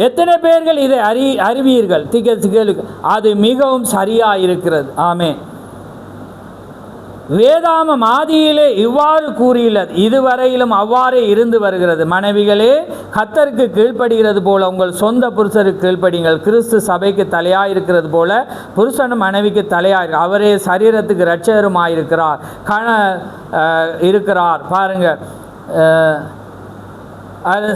எத்தனை பேர்கள் இதை அறிவீர்கள்? திகழ்ச்சி அது மிகவும் சரியாக இருக்கிறது. ஆமே. வேதாமம் ஆதியிலே இவ்வாறு கூறியுள்ளது, இதுவரையிலும் அவ்வாறே இருந்து வருகிறது. மனைவிகளே, கர்த்தருக்கு கீழ்ப்படுகிறது போல உங்கள் சொந்த புருஷருக்கு கீழ்ப்படிங்கள். கிறிஸ்து சபைக்கு தலையாயிருக்கிறது போல புருஷனும் மனைவிக்கு தலையாயிரு. அவரே சரீரத்துக்கு இரட்சகருமாயிருக்கிறார் இருக்கிறார். பாருங்கள், அது